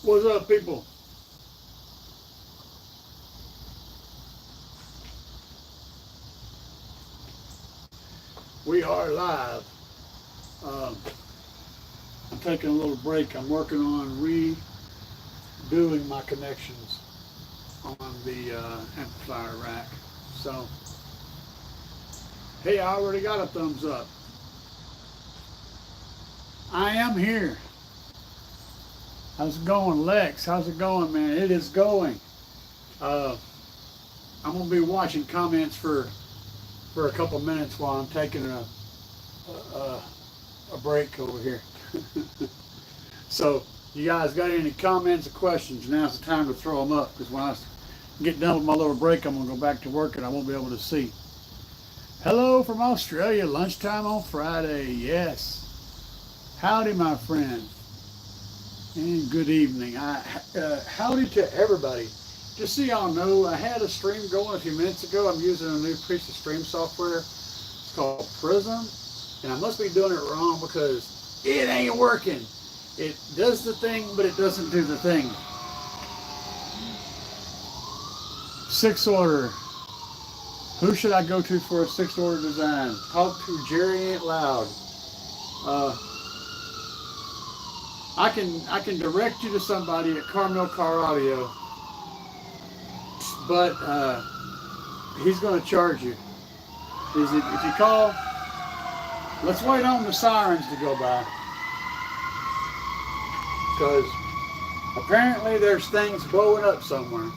What's up, people? We are live. Um, I'm taking a little break. I'm working on redoing my connections on the amplifier rack. So, hey, I already got a thumbs up. I am here. How's it going, Lex? How's it going, man? It is going. I'm gonna be watching comments for a couple minutes while I'm taking a break over here. So, you guys got any comments or questions? Now's the time to throw them up, because when I get done with my little break, I'm gonna go back to work and I won't be able to see. Hello from Australia. Lunchtime on Friday. Yes. Howdy, my friend. And good evening. Howdy to everybody. Just so y'all know, I had a stream going a few minutes ago. I'm using a new piece of stream software. It's called Prism. And I must be doing it wrong because it ain't working. It does the thing, but it doesn't do the thing. 6 order. Who should I go to for a 6 order design? Talk to Jerry Ain't Loud. I can direct you to somebody at Carmel Car Audio, but he's going to charge you. If you call, let's wait on the sirens to go by, because apparently there's things blowing up somewhere.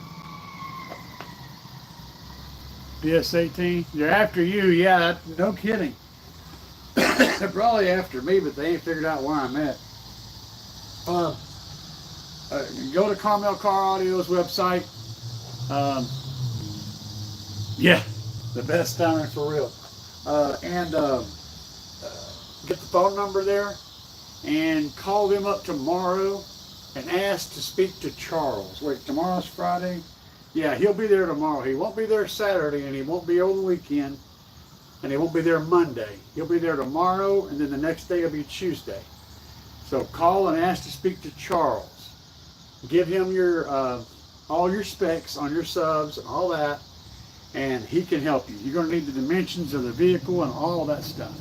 PS18, they're after you, yeah, no kidding. They're probably after me, but they ain't figured out where I'm at. Go to Carmel Car Audio's website. Yeah, the best down there for real. And get the phone number there and call them up tomorrow and ask to speak to Charles. Wait, tomorrow's Friday? Yeah, he'll be there tomorrow. He won't be there Saturday, and he won't be over the weekend, and he won't be there Monday. He'll be there tomorrow, and then the next day will be Tuesday. So call and ask to speak to Charles. Give him your all your specs on your subs and all that, and he can help you. You're going to need the dimensions of the vehicle and all that stuff.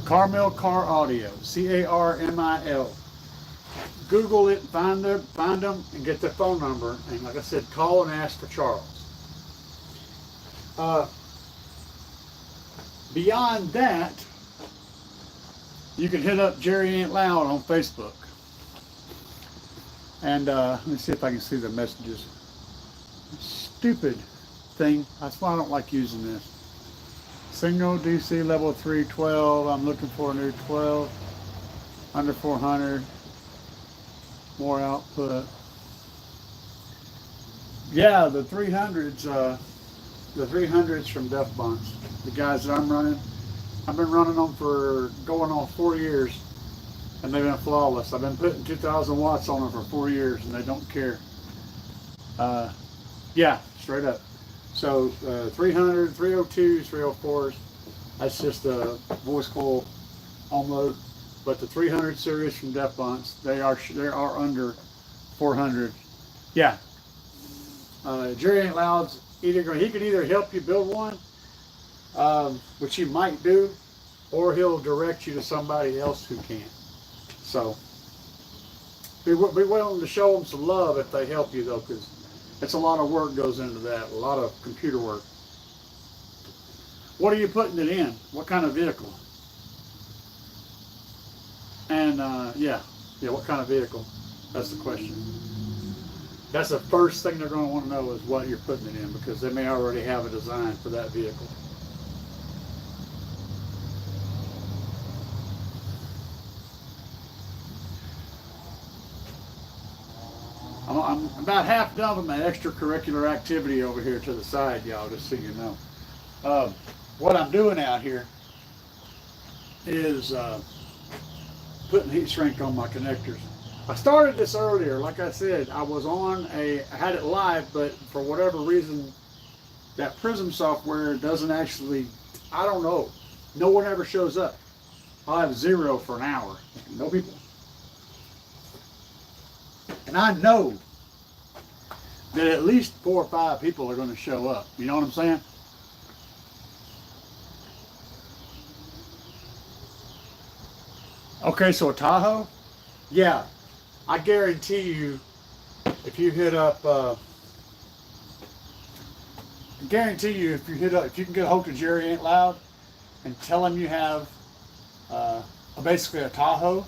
Carmel Car Audio, Carmil. Google it, find them, and get their phone number. And like I said, call and ask for Charles. Beyond that, you can hit up Jerry Ain't Loud on Facebook. And let me see if I can see the messages. Stupid thing. That's why I don't like using this. Single DC level 312. I'm looking for a new 12. Under 400. More output. Yeah, the 300s. The 300s from Def Bunch. The guys that I'm running. I've been running them for going on 4 years, and they've been flawless. I've been putting 2,000 watts on them for 4 years, and they don't care. Yeah, straight up. So 300, 302s, 304s, that's just a voice coil on load. But the 300 series from Def Bunch, they are under 400. Yeah. Jerry Ain't Loud's he could either help you build one, which he might do, or he'll direct you to somebody else who can. So be willing to show them some love if they help you, though, because it's a lot of work goes into that, a lot of computer work. What are you putting it in? What kind of vehicle? And yeah, what kind of vehicle? That's the question. That's the first thing they're going to want to know is what you're putting it in, because they may already have a design for that vehicle. I'm about half done with my extracurricular activity over here to the side, y'all, just so you know. What I'm doing out here is putting heat shrink on my connectors. I started this earlier. Like I said, I had it live, but for whatever reason, that Prism software doesn't actually, I don't know. No one ever shows up. I'll have 0 for an hour. No people. And I know that at least 4 or 5 people are going to show up. You know what I'm saying? Okay, so a Tahoe? Yeah, I guarantee you, if you hit up, if you can get a hold of Jerry Ain't Loud and tell him you have basically a Tahoe.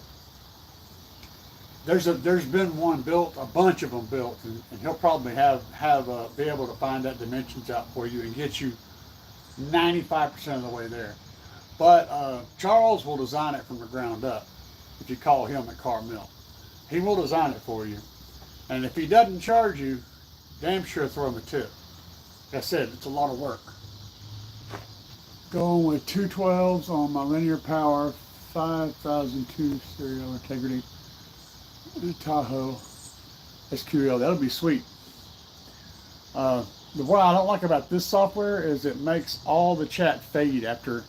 There's been one built, a bunch of them built, and he'll probably be able to find that dimensions out for you and get you 95% of the way there. But Charles will design it from the ground up. If you call him at Carmel, he will design it for you. And if he doesn't charge you, damn sure throw him a tip. Like I said, it's a lot of work. Going with 212s on my linear power, 5002 serial integrity, Tahoe SQL. That'll be sweet. What I don't like about this software is it makes all the chat fade after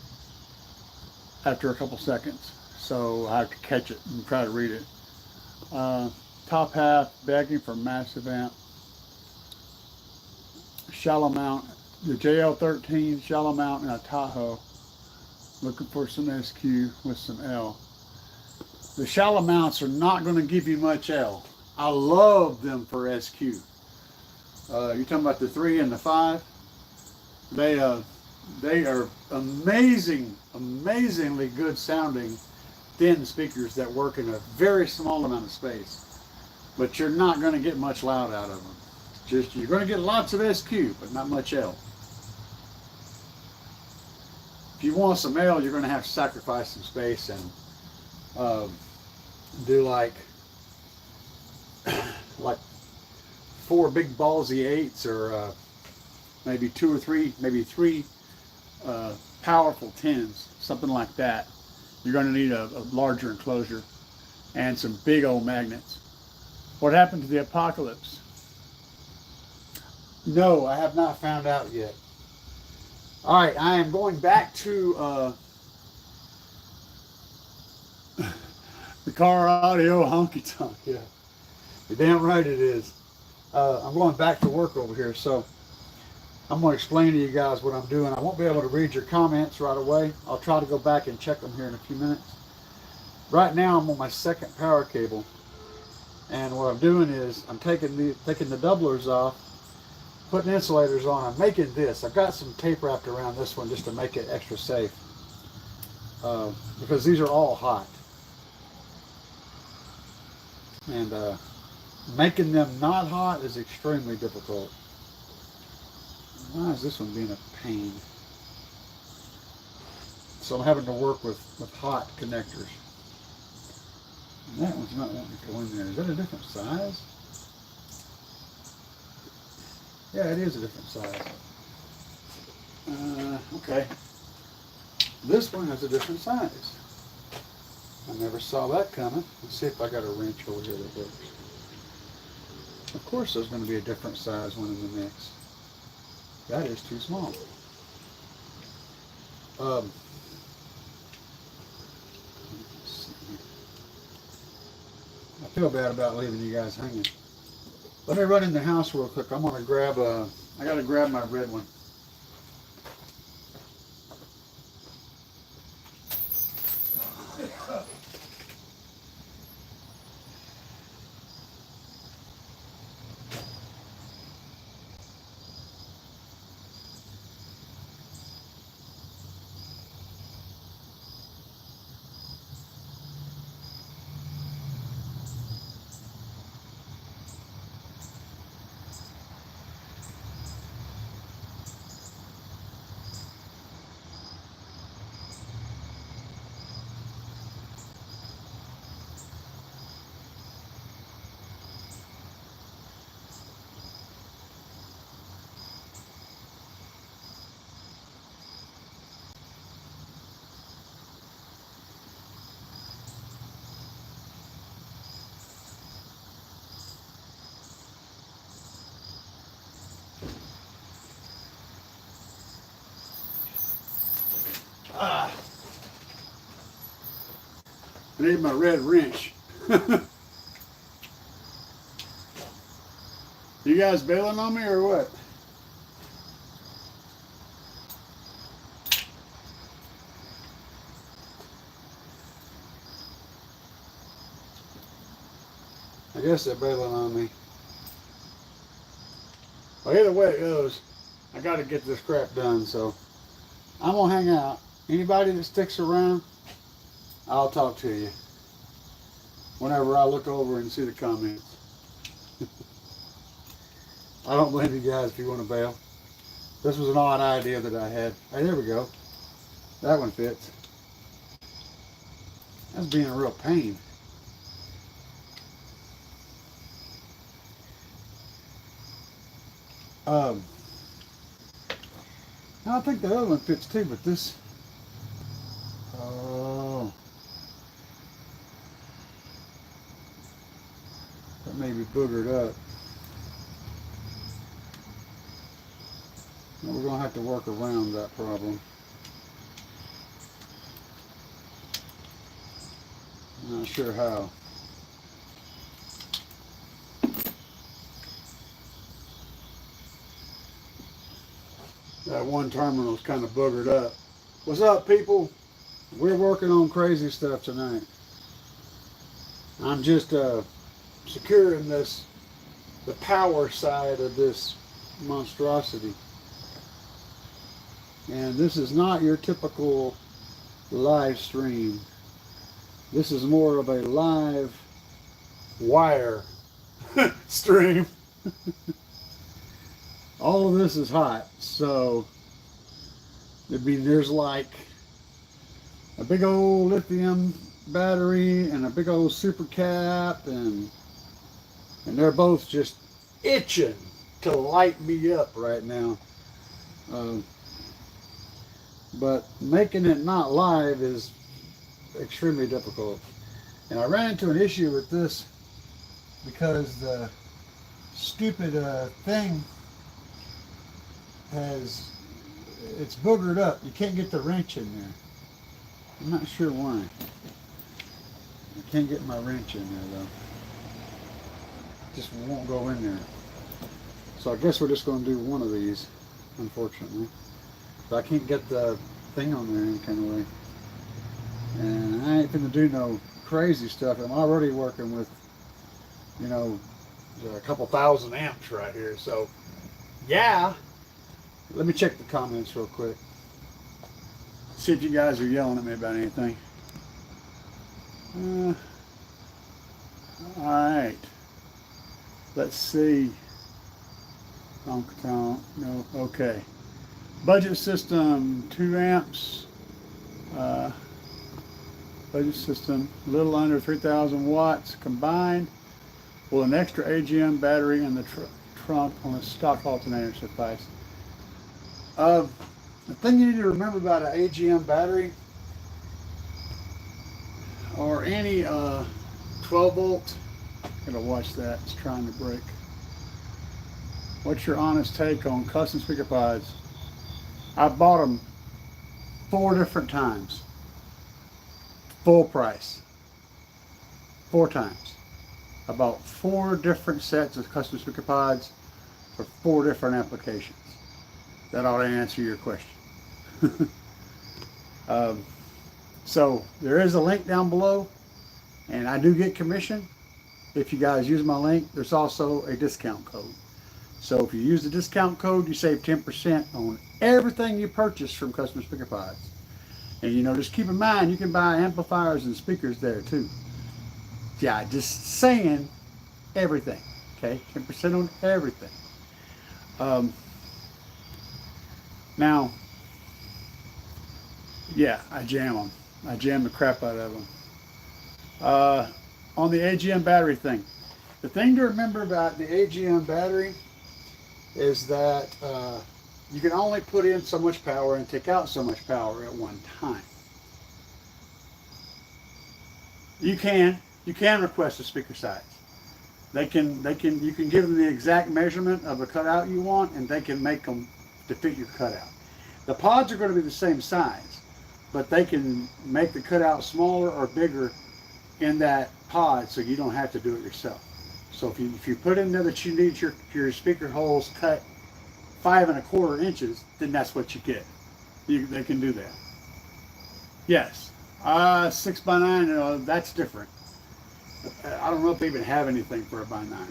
a couple seconds. So I have to catch it and try to read it. Top half, begging for massive amp. Shallow mount, the JL13 shallow mount and a Tahoe. Looking for some SQ with some L. The shallow mounts are not going to give you much L. I love them for SQ. You're talking about the 3 and the 5. They are amazingly good sounding thin speakers that work in a very small amount of space. But you're not going to get much loud out of them. Just you're going to get lots of SQ, but not much L. If you want some L, you're going to have to sacrifice some space and do like 4 big ballsy 8s, or maybe 2 or 3, maybe 3 powerful 10s, something like that. You're going to need a larger enclosure and some big old magnets. What happened to the Apocalypse? No, I have not found out yet. All right, I am going back to the car audio honky tonk. Yeah, you're damn right it is. I'm going back to work over here, so I'm going to explain to you guys what I'm doing. I won't be able to read your comments right away. I'll try to go back and check them here in a few minutes. Right now, I'm on my second power cable, and what I'm doing is I'm taking the doublers off, putting insulators on. I'm making this. I've got some tape wrapped around this one just to make it extra safe, because these are all hot, and making them not hot is extremely difficult. Why is this one being a pain? So I'm having to work with hot connectors. And that one's not wanting to go in there. Is that a different size? Yeah, it is a different size. Okay. This one has a different size. I never saw that coming. Let's see if I got a wrench over here that works. Of course there's going to be a different size one in the mix. That is too small. I feel bad about leaving you guys hanging. Let me run in the house real quick. I'm gonna grab I gotta grab my red one. I need my red wrench. You guys bailing on me or what? I guess they're bailing on me. Well, either way it goes, I got to get this crap done, so I'm going to hang out. Anybody that sticks around, I'll talk to you whenever I look over and see the comments. I don't blame you guys if you want to bail. This was an odd idea that I had. Hey, there we go. That one fits. That's being a real pain. I think the other one fits too, but this, oh, that may be boogered up. Well, we're gonna have to work around that problem. I'm not sure how. That one terminal's kind of boogered up. What's up, people? We're working on crazy stuff tonight. I'm just securing the power side of this monstrosity. And this is not your typical live stream. This is more of a live wire stream. All of this is hot, so there's like a big old lithium battery and a big old super cap, and they're both just itching to light me up right now. But making it not live is extremely difficult. And I ran into an issue with this because the stupid thing it's boogered up. You can't get the wrench in there. I'm not sure why. I can't get my wrench in there though. It just won't go in there. So I guess we're just going to do one of these, unfortunately. But I can't get the thing on there any kind of way. And I ain't gonna do no crazy stuff. I'm already working with, you know, a couple thousand amps right here. So yeah. Let me check the comments real quick. See if you guys are yelling at me about anything. Alright. Let's see. No, okay. Budget system, 2 amps. Budget system, a little under 3,000 watts combined. Will an extra AGM battery in the trunk on a stock alternator suffice? The thing you need to remember about an AGM battery or any 12 volt, gotta watch that, it's trying to break. What's your honest take on custom speaker pods? I bought them 4 different times, full price, 4 times. I bought 4 different sets of custom speaker pods for 4 different applications. That ought to answer your question. So there is a link down below, and I do get commission if you guys use my link. There's also a discount code. So if you use the discount code, you save 10% on everything you purchase from Custom Speaker Pods. And you know, just keep in mind, you can buy amplifiers and speakers there too. Yeah, just saying everything. Okay, 10% on everything. Now, yeah, I jam them. I jam the crap out of them. On the AGM battery thing, the thing to remember about the AGM battery is that you can only put in so much power and take out so much power at one time. You can request a speaker size. You can give them the exact measurement of the cutout you want, and they can make them to fit your cutout. The pods are going to be the same size, but they can make the cutout smaller or bigger in that pod, so you don't have to do it yourself. So if you put in there that you need your speaker holes cut 5 1/4 inches, then that's what you get. They can do that. Yes. 6 by 9, that's different. I don't know if they even have anything for a by 9.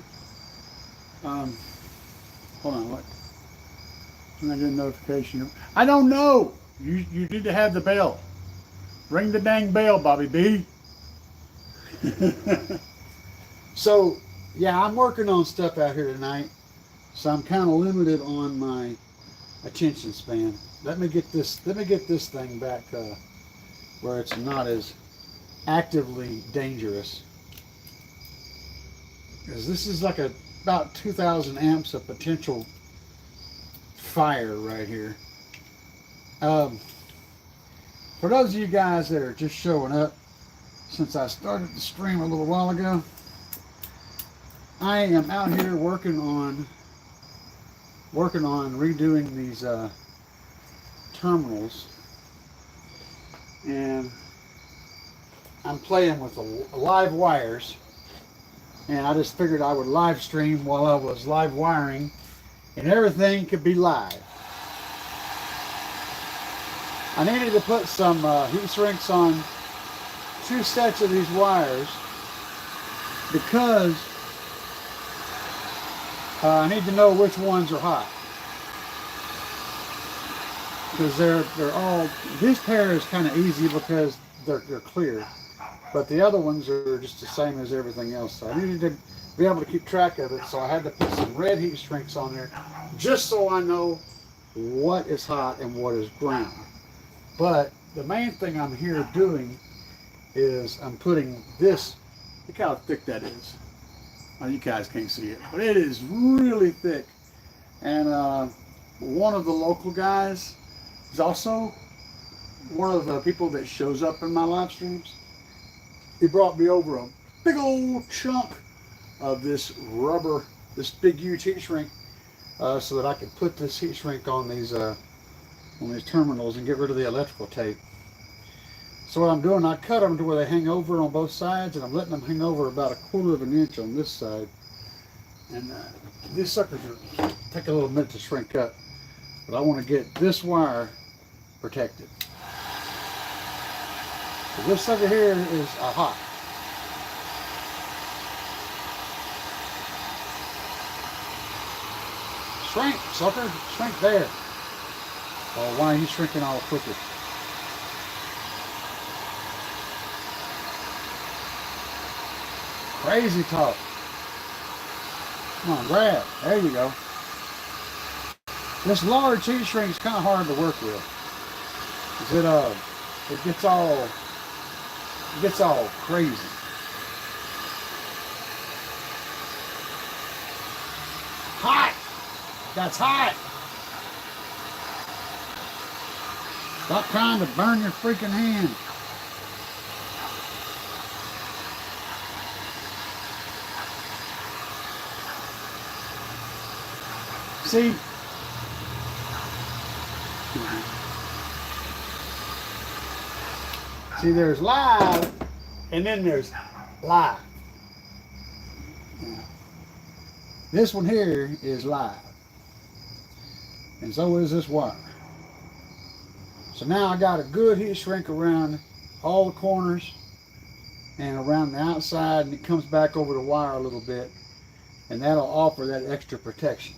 Hold on, what? Can I get a notification? I don't know. You need to have the bell. Ring the dang bell, Bobby B. So, yeah, I'm working on stuff out here tonight. So I'm kind of limited on my attention span. Let me get this thing back where it's not as actively dangerous. Because this is like about 2,000 amps of potential fire right here. For those of you guys that are just showing up, since I started the stream a little while ago, I am out here working on redoing these terminals, and I'm playing with the live wires, and I just figured I would live stream while I was live wiring, and everything could be live. I needed to put some heat shrinks on 2 sets of these wires because I need to know which ones are hot. Because they're all, this pair is kind of easy because they're clear, but the other ones are just the same as everything else. So I needed to be able to keep track of it, so I had to put some red heat shrinks on there just so I know what is hot and what is ground. But the main thing I'm here doing is I'm putting this, look how thick that is. Well, you guys can't see it, but it is really thick. And one of the local guys is also one of the people that shows up in my live streams. He brought me over a big old chunk of this rubber, this big huge heat shrink, so that I could put this heat shrink on these terminals and get rid of the electrical tape. So what I'm doing, I cut them to where they hang over on both sides, and I'm letting them hang over about 1/4 inch on this side. And these suckers take a little bit to shrink up, but I want to get this wire protected. So this sucker here is hot. Shrink, sucker, shrink there. Oh, why are you shrinking all quicker? Crazy talk. Come on, grab. There you go. This large heat shrink is kind of hard to work with. It gets all crazy. Hot. That's hot. Stop trying to burn your freaking hand. See? See, there's live, and then there's live. This one here is live. And so is this wire. So now I got a good heat shrink around all the corners and around the outside, and it comes back over the wire a little bit, and that'll offer that extra protection.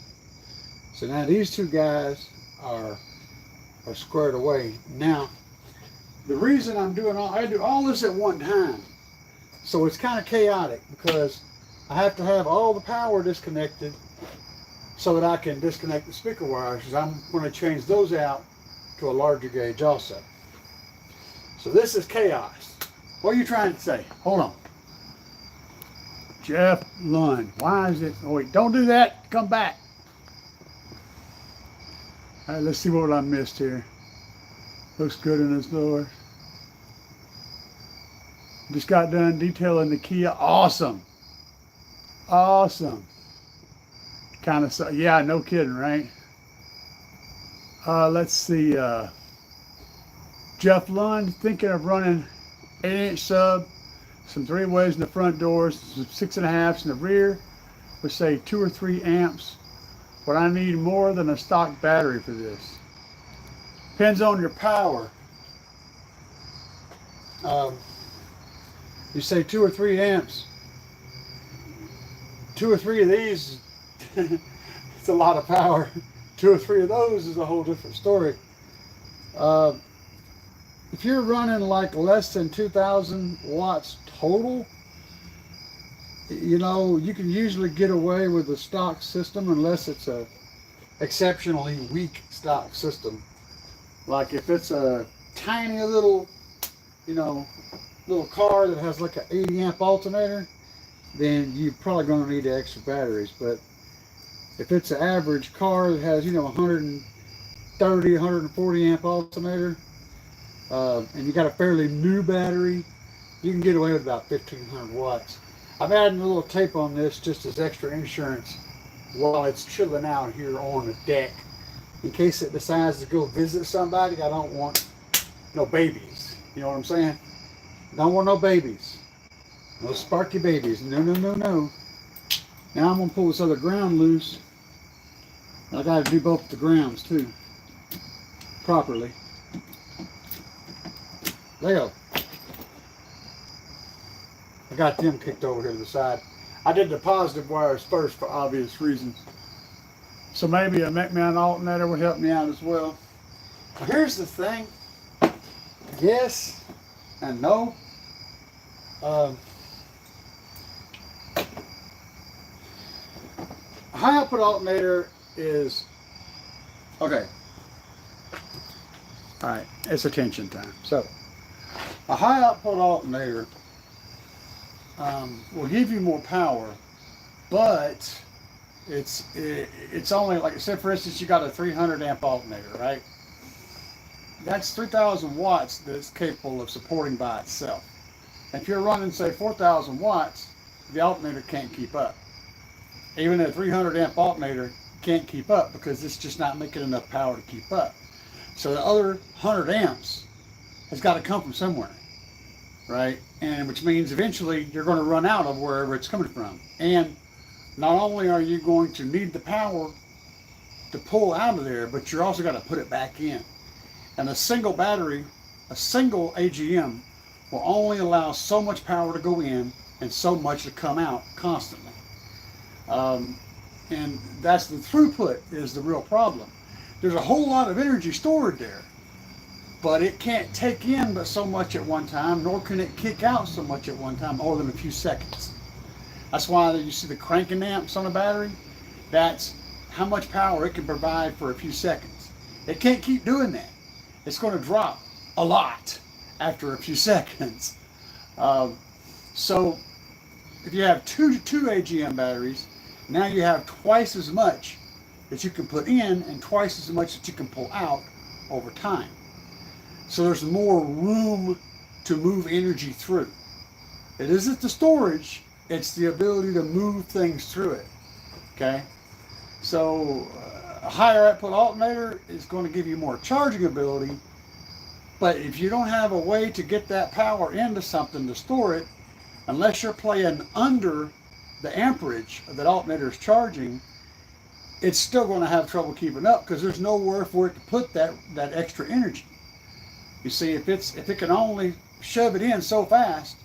So now these two guys are squared away. Now, the reason I do all this at one time, so it's kind of chaotic because I have to have all the power disconnected so that I can disconnect the speaker wires, because I'm going to change those out to a larger gauge also. So this is chaos. What are you trying to say? Hold on. Jeff Lund. Why is it? Oh wait, don't do that. Come back. All right, let's see what I missed here. Looks good in this door. Just got done detailing the Kia. Awesome. Awesome. Kind of, yeah, no kidding, right? Let's see. Jeff Lund, thinking of running 8-inch sub, some 3-ways in the front doors, some 6.5s in the rear. with say 2 or 3 amps, but I need more than a stock battery for this. Depends on your power. You say 2 or 3 amps. 2 or 3 of these, it's a lot of power. 2 or 3 of those is a whole different story. If you're running like less than 2,000 watts total, you know, you can usually get away with the stock system unless it's a exceptionally weak stock system. Like if it's a tiny little, you know, little car that has like an 80 amp alternator, then you're probably going to need extra batteries. But if it's an average car that has, you know, 130, 140 amp alternator, and you got a fairly new battery, you can get away with about 1,500 watts. I'm adding a little tape on this just as extra insurance while it's chilling out here on the deck. In case it decides to go visit somebody, I don't want no babies. You know what I'm saying? Don't want no babies. No sparky babies. No, no, no, no. Now I'm going to pull this other ground loose. I got to do both the grounds too. Properly. Leo. I got them kicked over here to the side. I did the positive wires first for obvious reasons. So maybe a McMahon alternator would help me out as well. Here's the thing. Yes and no. A high output alternator is, okay. All right, it's attention time. So a high output alternator will give you more power, but it's only, like I said, for instance, you got a 300 amp alternator, right? That's 3,000 watts that's capable of supporting by itself. If you're running, say, 4,000 watts, the alternator can't keep up. Even a 300 amp alternator can't keep up because it's just not making enough power to keep up. So the other 100 amps has got to come from somewhere, right? And which means eventually you're going to run out of wherever it's coming from. And not only are you going to need the power to pull out of there, but you're also got to put it back in. And a single battery, a single AGM, will only allow so much power to go in and so much to come out constantly. And that's the throughput is the real problem. There's a whole lot of energy stored there, but it can't take in but so much at one time, nor can it kick out so much at one time, more than a few seconds. That's why you see the cranking amps on a battery. That's how much power it can provide for a few seconds. It can't keep doing that. It's going to drop a lot after a few seconds. So if you have two AGM batteries, now you have twice as much that you can put in and twice as much that you can pull out over time. So there's more room to move energy through. It isn't the storage, it's the ability to move things through it. Okay? So a higher output alternator is going to give you more charging ability, but if you don't have a way to get that power into something to store it, unless you're playing under the amperage that alternator is charging, it's still going to have trouble keeping up because there's nowhere for it to put that extra energy. You see, if it can only shove it in so fast,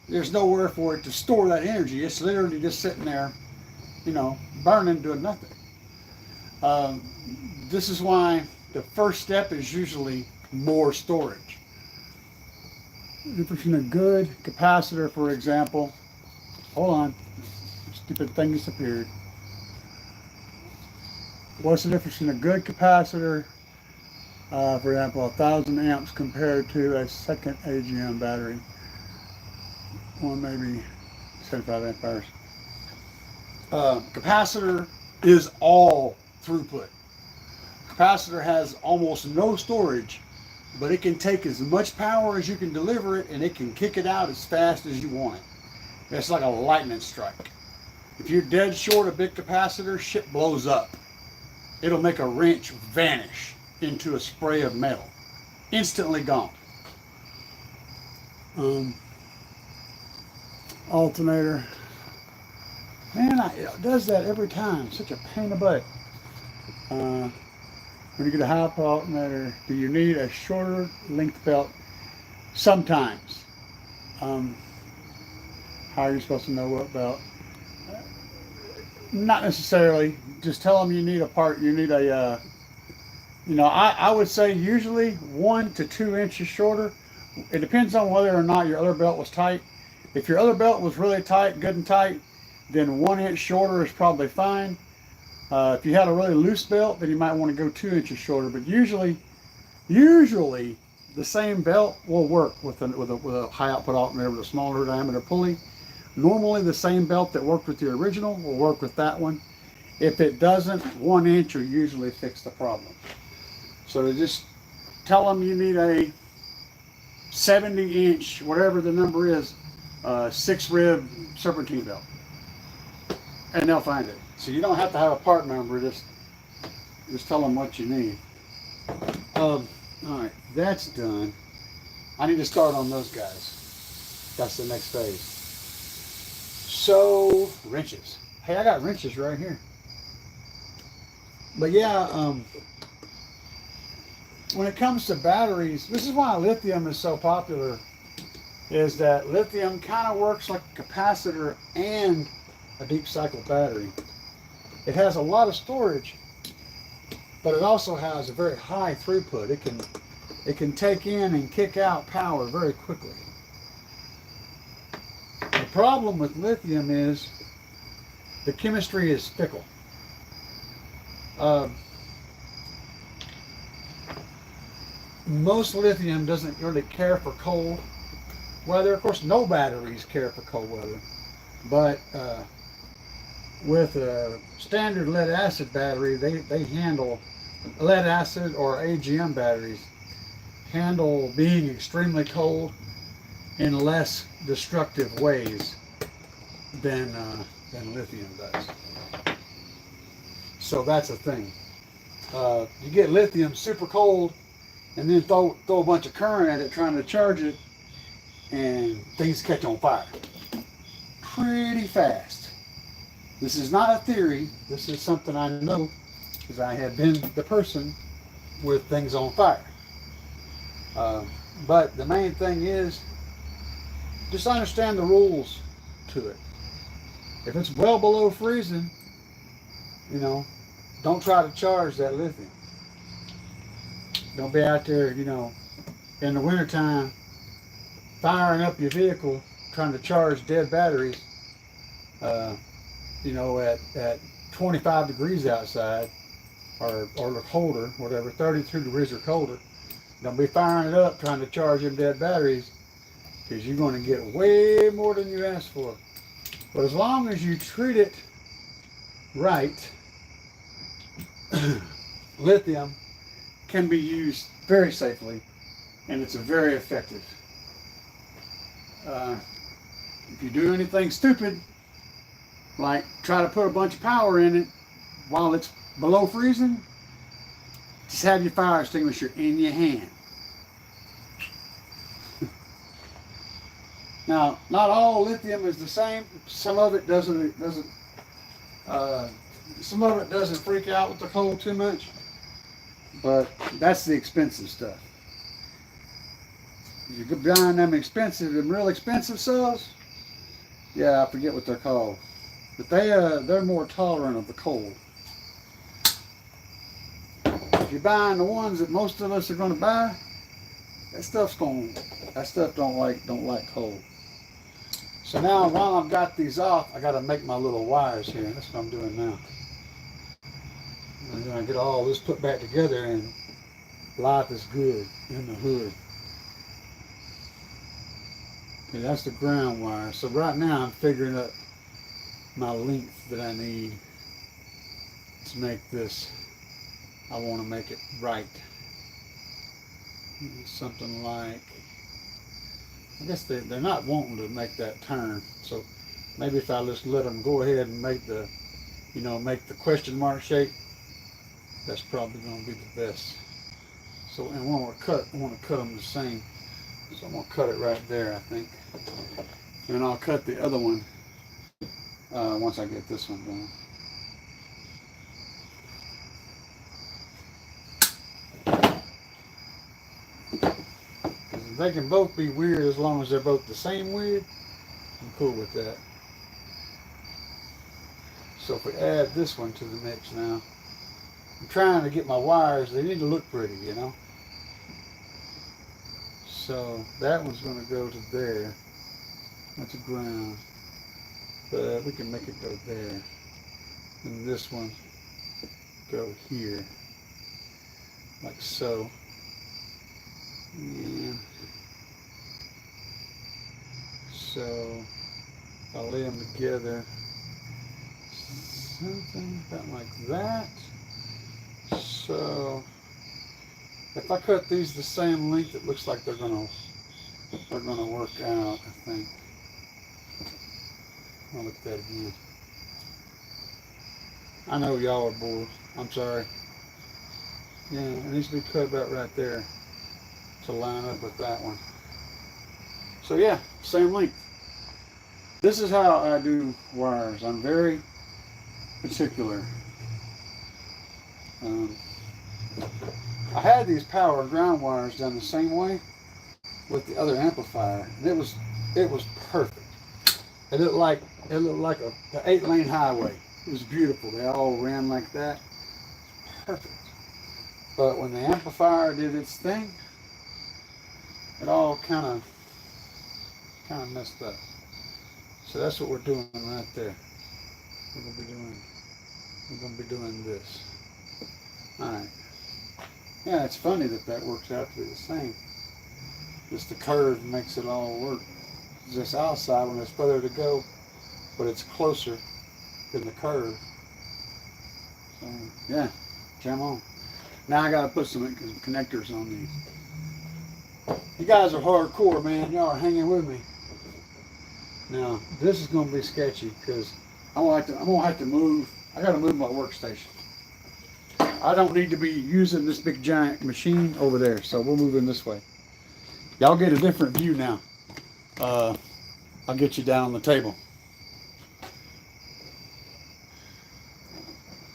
there's nowhere for it to store that energy. It's literally just sitting there, you know, burning, doing nothing. This is why the first step is usually more storage. If it's in a good capacitor, for example, hold on, stupid thing disappeared. What's the difference in a good capacitor, for example, 1,000 amps compared to a second AGM battery? One maybe 75 amp hours. Capacitor is all throughput. Capacitor has almost no storage, but it can take as much power as you can deliver it, and it can kick it out as fast as you want it. It's like a lightning strike. If you're dead short a big capacitor, shit blows up. It'll make a wrench vanish into a spray of metal. Instantly gone. Alternator. Man, it does that every time. Such a pain in the butt. When you get a high output alternator, do you need a shorter length belt? Sometimes. Um, how are you supposed to know what belt? Not necessarily. Just tell them you need a part. You need a, I would say usually 1 to 2 inches shorter. It depends on whether or not your other belt was tight. If your other belt was really tight, good and tight, then 1 inch shorter is probably fine. If you had a really loose belt, then you might want to go 2 inches shorter. But usually the same belt will work with a high output alternator with a smaller diameter pulley. Normally the same belt that worked with the original will work with that one. If it doesn't, 1 inch will usually fix the problem. So just tell them you need a 70 inch, whatever the number is, 6 rib serpentine belt. And they'll find it. So you don't have to have a part number, just tell them what you need. All right, that's done. I need to start on those guys. That's the next phase. So, wrenches. Hey, I got wrenches right here. But yeah, when it comes to batteries, this is why lithium is so popular, is that lithium kind of works like a capacitor and a deep cycle battery. It has a lot of storage, but it also has a very high throughput. It can take in and kick out power very quickly. The problem with lithium is the chemistry is fickle. Most lithium doesn't really care for cold weather. Of course, no batteries care for cold weather, but with a standard lead acid battery, they handle lead acid or AGM batteries handle being extremely cold in less destructive ways than lithium does. So that's a thing. You get lithium super cold and then throw a bunch of current at it trying to charge it, and things catch on fire pretty fast. This is not a theory. This is something I know because I have been the person with things on fire. But the main thing is just understand the rules to it. If it's well below freezing, don't try to charge that lithium. Don't be out there, in the wintertime firing up your vehicle trying to charge dead batteries, at 25 degrees outside or colder, whatever, 32 degrees or colder. Don't be firing it up trying to charge them dead batteries, because you're going to get way more than you asked for. But as long as you treat it right, lithium can be used very safely, and it's very effective. If you do anything stupid, like try to put a bunch of power in it while it's below freezing, just have your fire extinguisher in your hand. Now, not all lithium is the same. Some of it doesn't freak out with the cold too much, but that's the expensive stuff. If you're buying them real expensive cells, yeah, I forget what they're called, but they're more tolerant of the cold. If you're buying the ones that most of us are going to buy, that stuff don't like cold. So now, while I've got these off, I got to make my little wires here. That's what I'm doing now. And then I get all this put back together, and life is good in the hood. Okay, that's the ground wire. So right now I'm figuring up my length that I need to make this. I want to make it right. Something like, I guess they're not wanting to make that turn. So maybe if I just let them go ahead and make the question mark shape, that's probably going to be the best. So, and I want to cut them the same. So I'm going to cut it right there, I think. And I'll cut the other one once I get this one done. They can both be weird as long as they're both the same weird. I'm cool with that. So if we add this one to the mix now, I'm trying to get my wires, they need to look pretty, you know. So that one's going to go to there. That's a ground. But we can make it go there. And this one go here. Like so. Yeah. So I'll lay them together. Something about like that. So if I cut these the same length, it looks like they're gonna work out, I think. I'll look at that again. I know y'all are bored. I'm sorry. Yeah, it needs to be cut about right there to line up with that one. So yeah, same length. This is how I do wires. I'm very particular. I had these power ground wires done the same way with the other amplifier, and it was perfect. It looked like the 8-lane highway. It was beautiful. They all ran like that. Perfect. But when the amplifier did its thing, it all kind of messed up. So that's what we're doing right there. We're gonna be doing this. All right. Yeah, it's funny that works out to be the same. Just the curve makes it all work. This outside one is further to go, but it's closer than the curve. So yeah, jam on. Now I gotta put some connectors on these. You guys are hardcore, man. Y'all are hanging with me. Now this is gonna be sketchy because I'm gonna have to move. I gotta move my workstation. I don't need to be using this big giant machine over there, so we're moving this way. Y'all get a different view now. I'll get you down on the table.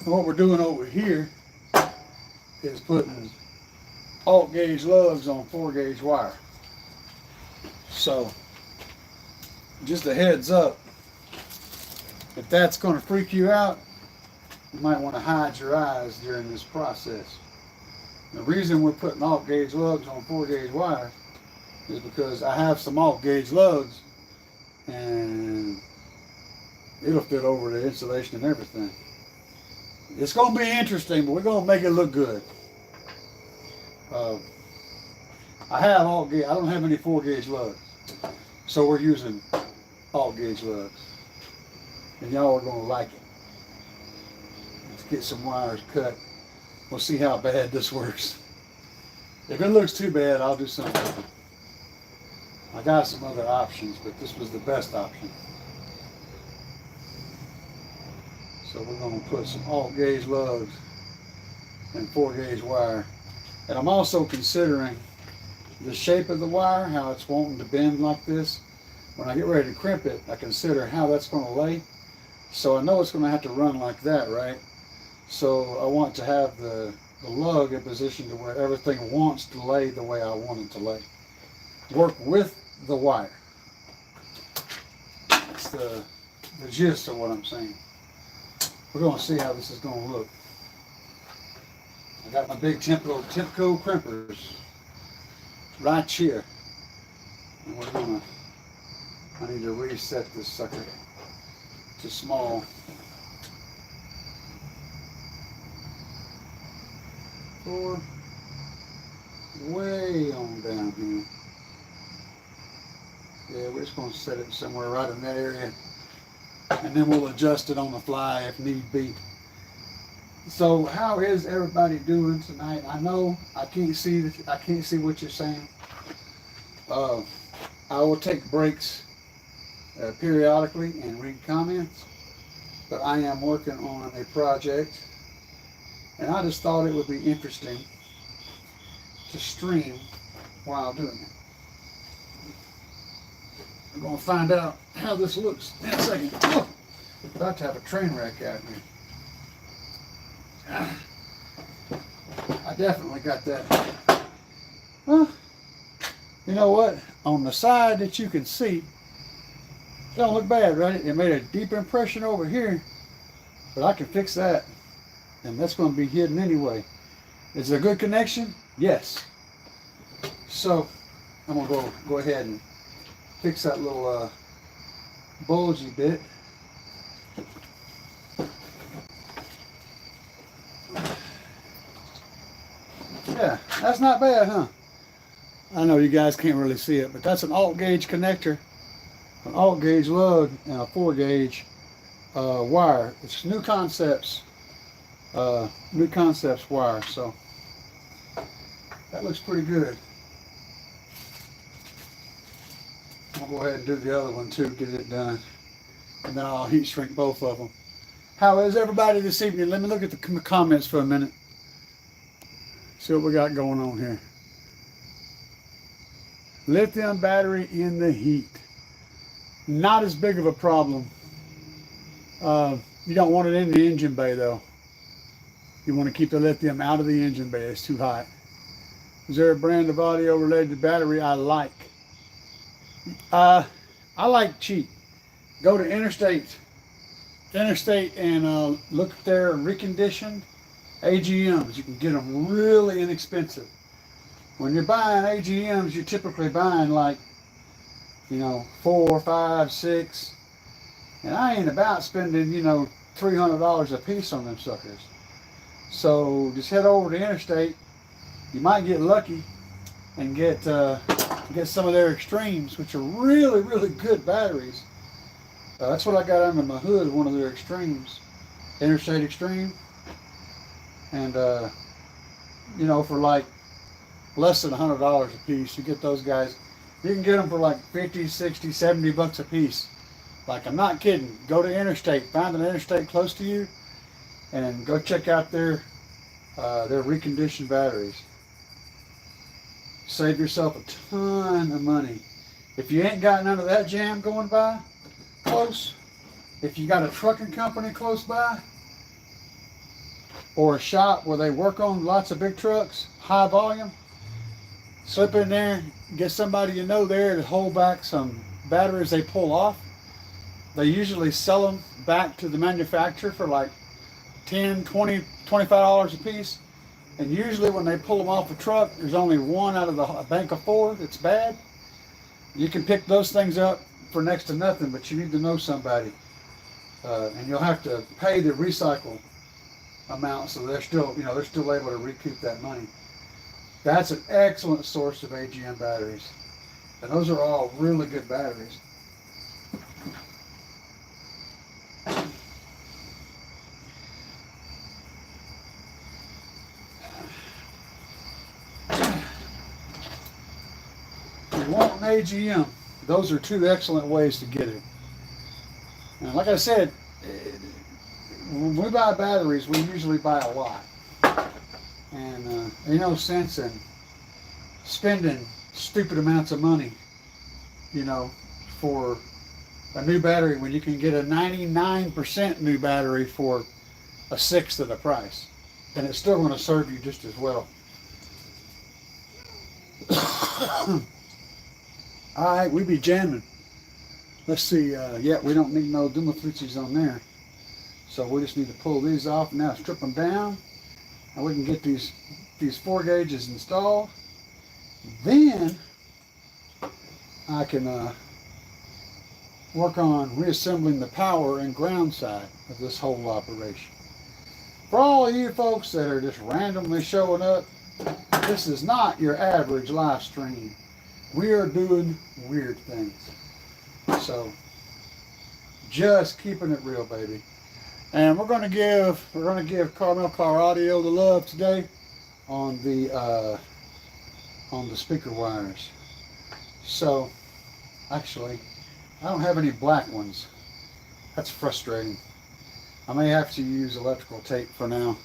What we're doing over here is putting alt gauge lugs on 4-gauge wire. So just a heads up, if that's going to freak you out, you might want to hide your eyes during this process. The reason we're putting alt gauge lugs on 4-gauge wire is because I have some alt gauge lugs and it'll fit over the insulation and everything. It's going to be interesting, but we're going to make it look good. I have alt gauge. I don't have any 4-gauge lugs, so we're using alt gauge lugs, and y'all are going to like it. Let's get some wires cut. We'll see how bad this works. If it looks too bad, I'll do something different. I got some other options, but this was the best option. So we're going to put some alt gauge lugs and 4-gauge wire. And I'm also considering the shape of the wire, how it's wanting to bend like this. When I get ready to crimp it, I consider how that's going to lay. So I know it's going to have to run like that, right? So I want to have the lug in position to where everything wants to lay the way I want it to lay. Work with the wire. That's the gist of what I'm saying. We're going to see how this is going to look. I got my big Temco crimpers right here. And we're going to, I need to reset this sucker to small. Or way on down here. Yeah, we're just going to set it somewhere right in that area, and then we'll adjust it on the fly if need be. So how is everybody doing tonight? I know I can't see what you're saying. I will take breaks periodically and read comments, but I am working on a project, and I just thought it would be interesting to stream while doing it. We're going to find out how this looks in a second. Oh, About to have a train wreck at me. I definitely got that. Well, you know what? On the side that you can see, it don't look bad, right? It made a deep impression over here, but I can fix that, and that's going to be hidden anyway. Is it a good connection? Yes. So I'm going to go ahead and fix that little bulgy bit. Yeah, that's not bad, huh? I know you guys can't really see it, but that's an alt gauge connector, an alt gauge lug, and a 4 gauge wire. It's New Concepts wire, so that looks pretty good. I'll go ahead and do the other one too, get it done, and then I'll heat shrink both of them. How is everybody this evening? Let me look at the comments for a minute. See what we got going on here. Lithium battery in the heat. Not as big of a problem. You don't want it in the engine bay though. You want to keep the lithium out of the engine bay. It's too hot. Is there a brand of audio related battery I like? I like cheap. Go to Interstate and look at their reconditioned AGMs. You can get them really inexpensive. When you're buying AGMs, you're typically buying like, you know, 4, 5, 6. And I ain't about spending, you know, $300 a piece on them suckers. So just head over to Interstate. You might get lucky and get some of their Extremes, which are really, really good batteries. That's what I got under my hood, one of their Extremes. Interstate Extreme. And, you know, for like less than $100 a piece, you get those guys. You can get them for like 50, 60, 70 bucks a piece. Like, I'm not kidding. Go to Interstate, find an Interstate close to you, and go check out their reconditioned batteries. Save yourself a ton of money. If you ain't got none of that jam going by close, if you got a trucking company close by, or a shop where they work on lots of big trucks, high volume, slip in there, get somebody you know there to hold back some batteries they pull off. They usually sell them back to the manufacturer for like $10, $20, $25 a piece. And usually when they pull them off a truck, there's only one out of the bank of 4 that's bad. You can pick those things up for next to nothing, but you need to know somebody. And you'll have to pay the recycle amount, so they're still, you know, they're still able to recoup that money. That's an excellent source of AGM batteries. And those are all really good batteries. If you want an AGM, those are 2 excellent ways to get it. And like I said, when we buy batteries, we usually buy a lot. And there's no sense in spending stupid amounts of money, you know, for a new battery when you can get a 99% new battery for a 1/6 of the price. And it's still going to serve you just as well. Alright, we be jamming. Let's see, yeah, we don't need no Dumafuzis on there. So we just need to pull these off. Now strip them down. And we can get these 4 gauges installed. Then I can work on reassembling the power and ground side of this whole operation. For all of you folks that are just randomly showing up, this is not your average live stream. We are doing weird things. So just keeping it real, baby. And we're gonna give Carmel Car Audio the love today on the speaker wires. So actually, I don't have any black ones. That's frustrating. I may have to use electrical tape for now.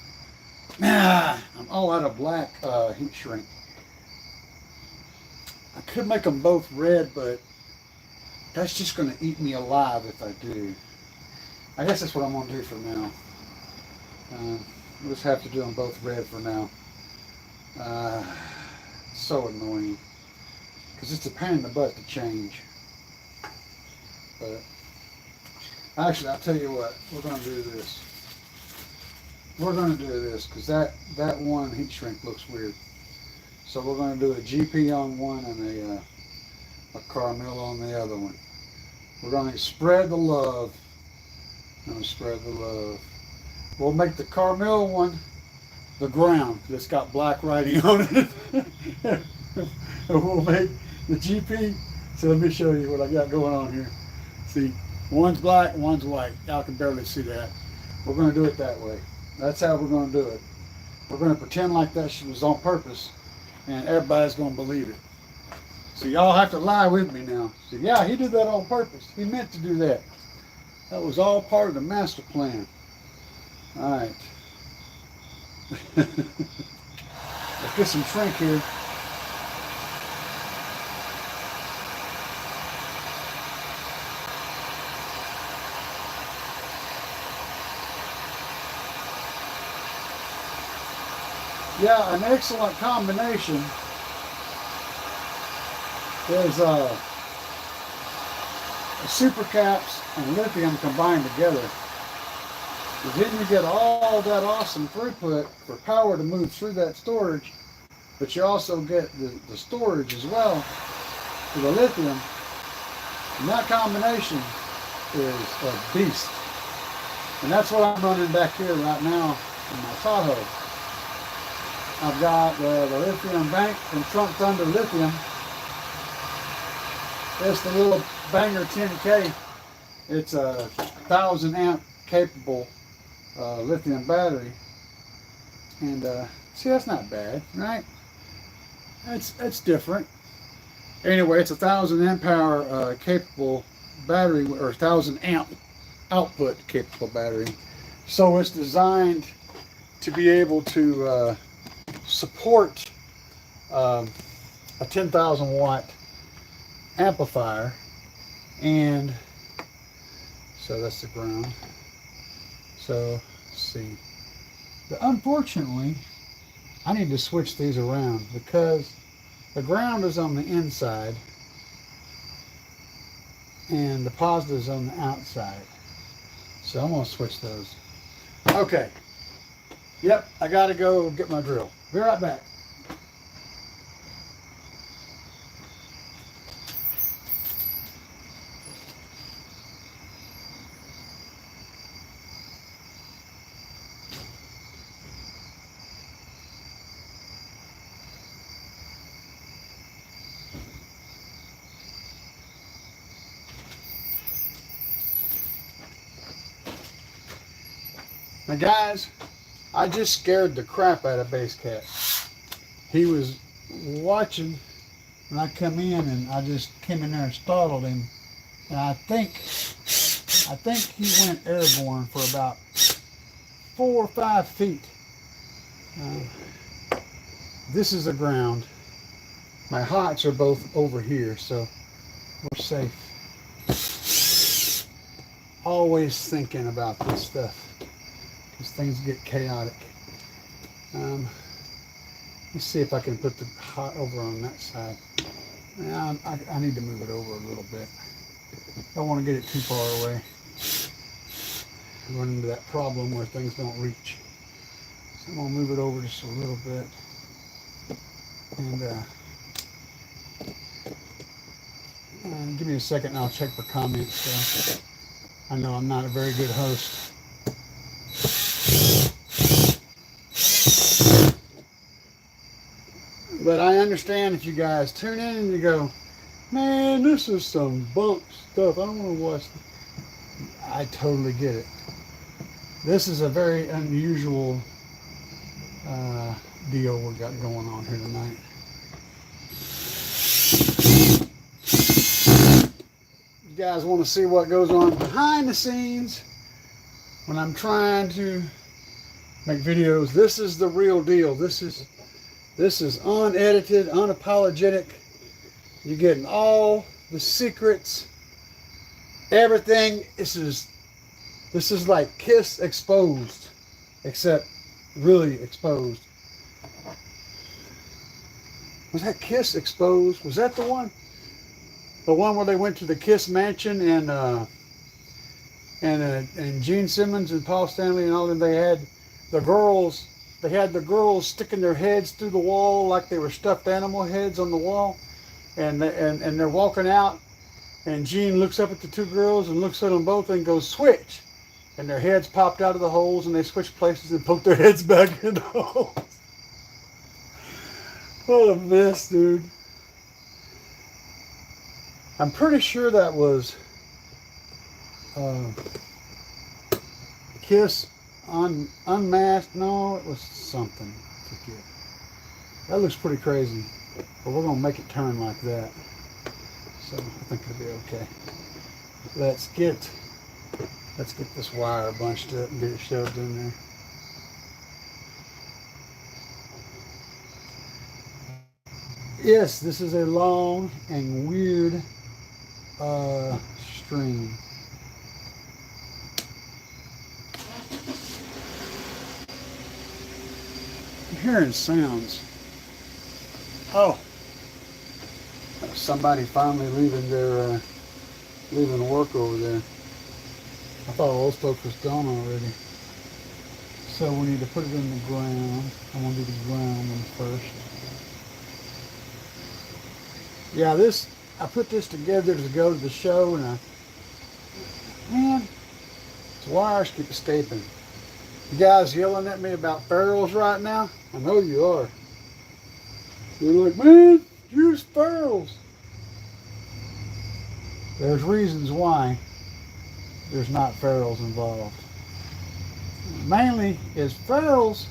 I'm all out of black heat shrink. I could make them both red, but that's just going to eat me alive if I do. I guess that's what I'm gonna do for now. We'll just have to do them both red for now. It's so annoying because it's a pain in the butt to change. But actually, I'll tell you what, we're gonna do this. We're gonna do this because that one heat shrink looks weird. So we're gonna do a GP on one and a caramel on the other one. We're going to spread the love. Spread the love. We'll make the caramel one the ground that's got black writing on it. And we'll make the GP. So let me show you what I got going on here. See, one's black, one's white. Y'all can barely see that. We're going to do it that way. That's how we're going to do it. We're going to pretend like that was on purpose, and everybody's going to believe it. So y'all have to lie with me now. So yeah, he did that on purpose. He meant to do that. That was all part of the master plan. All right. Let's get some shrink here. Yeah, an excellent combination is supercaps and lithium combined together. And then you get all that awesome throughput for power to move through that storage, but you also get the storage as well for the lithium. And that combination is a beast. And that's what I'm running back here right now in my Tahoe. I've got the lithium bank from Trump Thunder Lithium. It's the little Banger 10K. It's a 1,000 amp capable lithium battery. And see, that's not bad, right? It's different. Anyway, it's a 1,000 amp hour capable battery, or 1,000 amp output capable battery. So it's designed to be able to support a 10,000 watt amplifier. And so that's the ground. So let's see. But unfortunately, I need to switch these around because the ground is on the inside and the positive is on the outside. So I'm going to switch those. Okay. Yep, I got to go get my drill. Be right back. Now guys, I just scared the crap out of Base Cat. He was watching when I come in, and I just came in there and startled him. And I think he went airborne for about 4 or 5 feet. This is the ground. My hots are both over here, so we're safe. Always thinking about this stuff, because things get chaotic. Let's see if I can put the hot over on that side. I need to move it over a little bit. Don't want to get it too far away. Run into that problem where things don't reach. So I'm going to move it over just a little bit. And give me a second and I'll check for comments. So I know I'm not a very good host. But I understand if you guys tune in and you go, man, this is some bunk stuff. I don't want to watch this. I totally get it. This is a very unusual deal we got going on here tonight. You guys want to see what goes on behind the scenes when I'm trying to make videos. This is the real deal. This is unedited, unapologetic. You're getting all the secrets, everything. This is This is like Kiss exposed, except really exposed. Was that Kiss exposed? Was that the one? The one where they went to the Kiss mansion and Gene Simmons and Paul Stanley and all them. They had the girls. They had the girls sticking their heads through the wall like they were stuffed animal heads on the wall, and they're walking out. And Gene looks up at the two girls and looks at them both and goes, switch. And their heads popped out of the holes and they switched places and poked their heads back in the holes. What a mess, dude. I'm pretty sure that was Kiss Unmasked. No, it was something. I forget. That looks pretty crazy. But we're going to make it turn like that. So I think it'll be okay. Let's get this wire bunched up and get it shoved in there. Yes, this is a long and weird string. I'm hearing sounds. Oh. Somebody finally leaving work over there. I thought all those folks was gone already. So we need to put it in the ground. I'm gonna do the ground one first. Yeah, I put this together to go to the show, and man, the wires keep escaping. You guys yelling at me about ferrules right now? I know you are. You're like, man, use ferrules. There's reasons why there's not ferrules involved. Mainly is ferrules,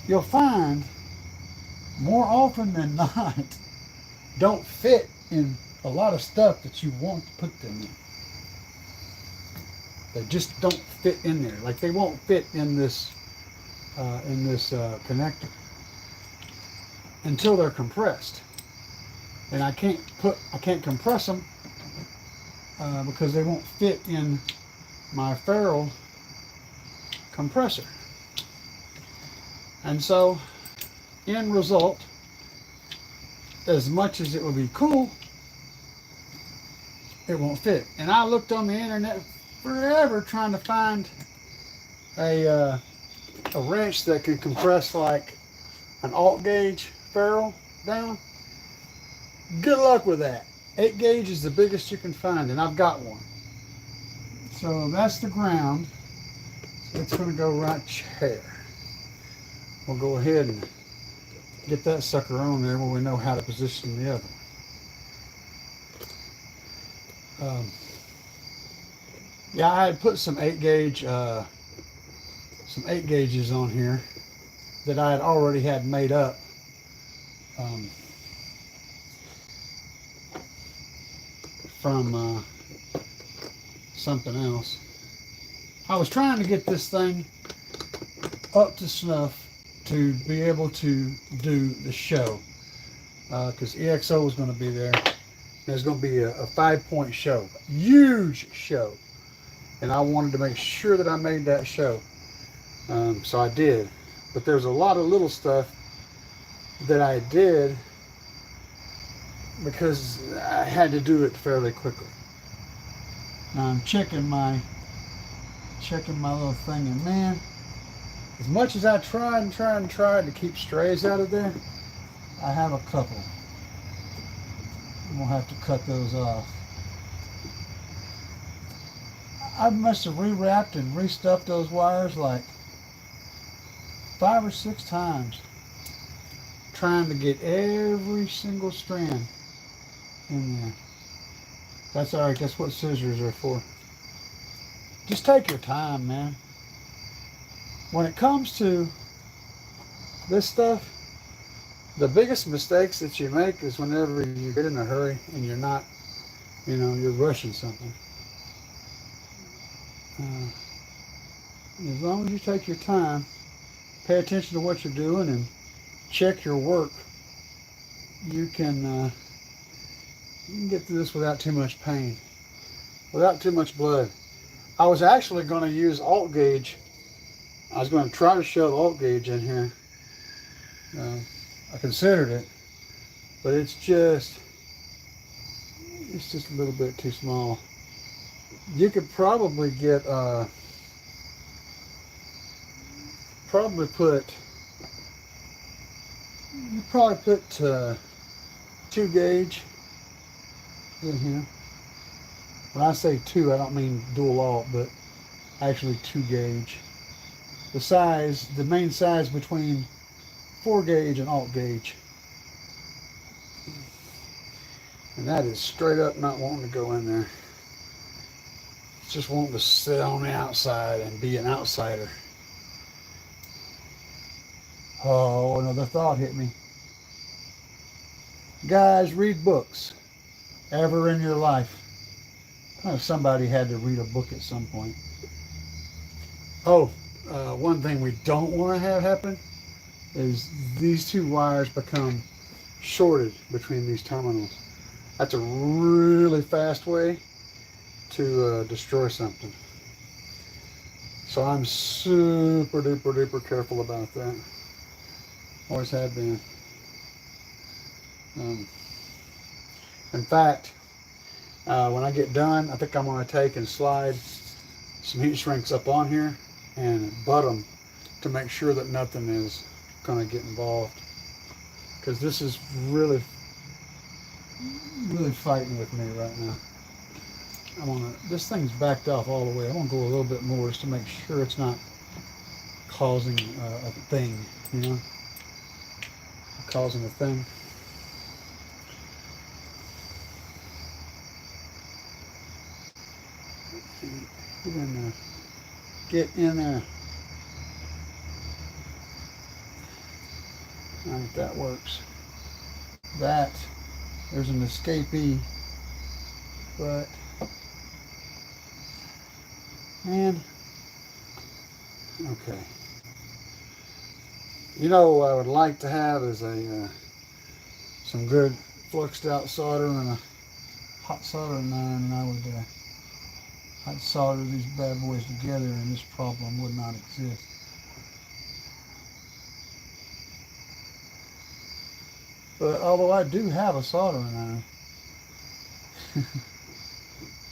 you'll find more often than not don't fit in a lot of stuff that you want to put them in. They just don't fit in there. Like they won't fit in this connector until they're compressed. And I can't compress them because they won't fit in my ferrule compressor. And so, end result, as much as it would be cool, it won't fit. And I looked on the internet forever trying to find a wrench that could compress like an alt gauge ferrule down. Good luck with that. 8 gauge is the biggest you can find, and I've got one. So that's the ground. So it's going to go right here. We'll go ahead and get that sucker on there when we know how to position the other one. Yeah, I had put some 8 gauges on here that I had already had made up. From something else. I was trying to get this thing up to snuff to be able to do the show because EXO was going to be there. There's going to be a 5-point show, huge show, and I wanted to make sure that I made that show. So I did, but there's a lot of little stuff that I did because I had to do it fairly quickly. Now I'm checking my little thing, and man, as much as I tried to keep strays out of there, I have a couple. I'm gonna have to cut those off. I must have rewrapped and restuffed those wires like 5 or 6 times, trying to get every single strand in there. That's alright, that's what scissors are for. Just take your time, man. When it comes to this stuff, the biggest mistakes that you make is whenever you get in a hurry and you're not, you're rushing something. As long as you take your time, pay attention to what you're doing, and check your work, you can get through this without too much pain, without too much blood. I was actually going to use alt gauge. I was going to try to shove alt gauge in here. I considered it, but it's just a little bit too small. You could probably get probably put 2 gauge in here. When I say 2, I don't mean dual alt, but actually 2 gauge. The main size between 4 gauge and alt gauge. And that is straight up not wanting to go in there. It's just wanting to sit on the outside and be an outsider. Oh, another thought hit me. Guys, read books. Ever in your life. I know somebody had to read a book at some point. Oh, one thing we don't want to have happen is these 2 wires become shorted between these terminals. That's a really fast way to destroy something. So I'm super duper duper careful about that. Always have been. In fact, when I get done, I think I'm going to take and slide some heat shrinks up on here and butt them to make sure that nothing is going to get involved. Because this is really fighting with me right now. This thing's backed off all the way. I'm going to go a little bit more just to make sure it's not causing a thing, you know? Causing a thing. Get in there. Get in there. All right, that works. There's an escapee, but man, okay. You know what I would like to have is some good fluxed out solder and a hot soldering iron, and I would I'd solder these bad boys together and this problem would not exist. But although I do have a soldering iron,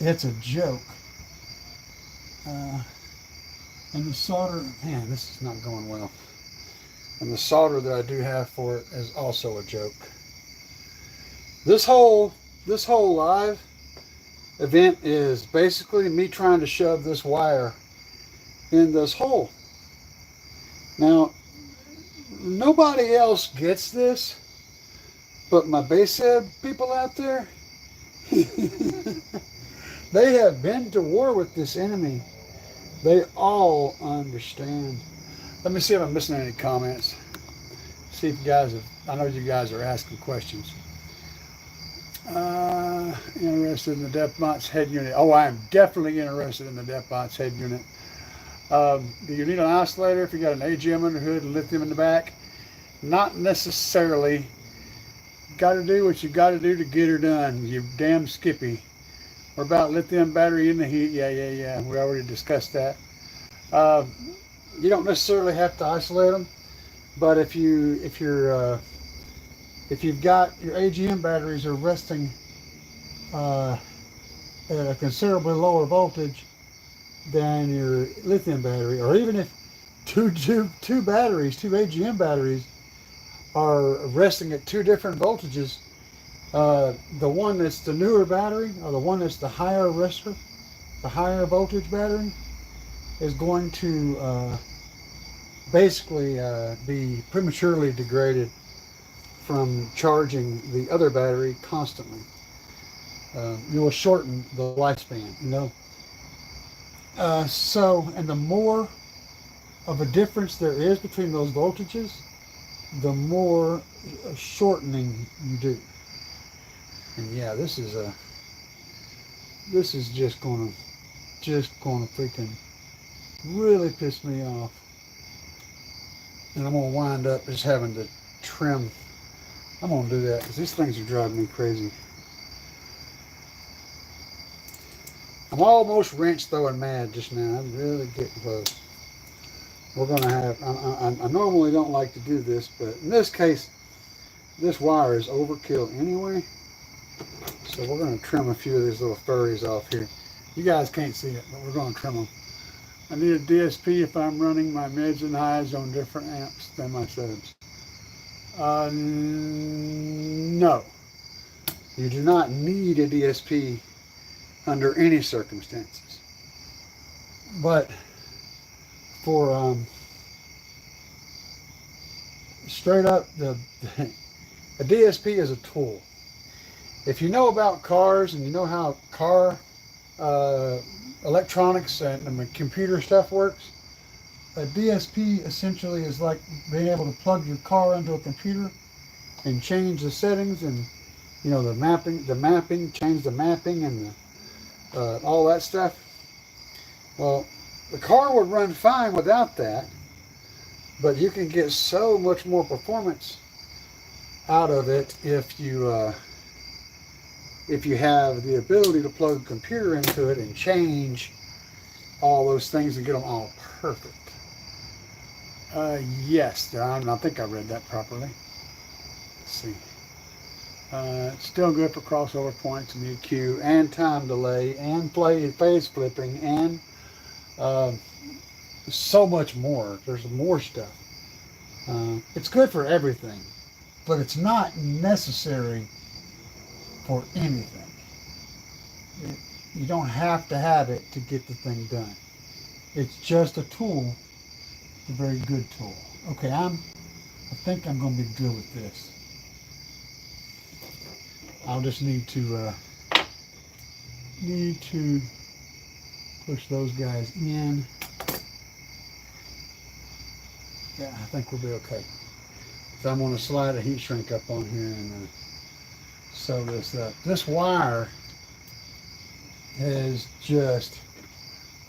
it's a joke. And the solder, man, this is not going well. And the solder that I do have for it is also a joke. This whole live event is basically me trying to shove this wire in this hole. Now, nobody else gets this, but my base head people out there, they have been to war with this enemy. They all understand. Let me see if I'm missing any comments. See if you guys have, I know you guys are asking questions. Interested in the DeFbox head unit. Oh, I am definitely interested in the DeFbox head unit. Do you need an oscillator if you got an AGM under hood and lithium in the back? Not necessarily. Got to do what you got to do to get her done, you damn Skippy. What about lithium battery in the heat? Yeah. We already discussed that. You don't necessarily have to isolate them, but if you've got your AGM batteries are resting at a considerably lower voltage than your lithium battery, or even if two AGM batteries are resting at 2 different voltages, the one that's the newer battery, or the one that's the higher resistor, the higher voltage battery, is going to basically be prematurely degraded from charging the other battery constantly. You will shorten the lifespan, you know. And the more of a difference there is between those voltages, the more shortening you do. And yeah, this is just gonna freaking really piss me off. And I'm gonna wind up just having to trim. I'm gonna do that because these things are driving me crazy. I'm almost wrench throwing mad just now. I'm really getting close. We're going to have, I normally don't like to do this, but in this case, this wire is overkill anyway. So we're going to trim a few of these little furries off here. You guys can't see it, but we're going to trim them. I need a DSP if I'm running my mids and highs on different amps than my subs. No. You do not need a DSP under any circumstances. But for straight up, a DSP is a tool. If you know about cars and you know how car electronics and the computer stuff works, a DSP essentially is like being able to plug your car into a computer and change the settings and, you know, the mapping, change the mapping and all that stuff. Well, the car would run fine without that, but you can get so much more performance out of it if you have the ability to plug a computer into it and change all those things and get them all perfect. Yes, I think I read that properly. Let's see. It's still good for crossover points and EQ and time delay and phase flipping and so much more. There's more stuff. It's good for everything, but it's not necessary for anything. You don't have to have it to get the thing done. It's just a tool, a very good tool. Okay, I think I'm going to be good with this. I'll just need to push those guys in. Yeah, I think we'll be okay. So I'm going to slide a heat shrink up on here and sew this up. This wire has just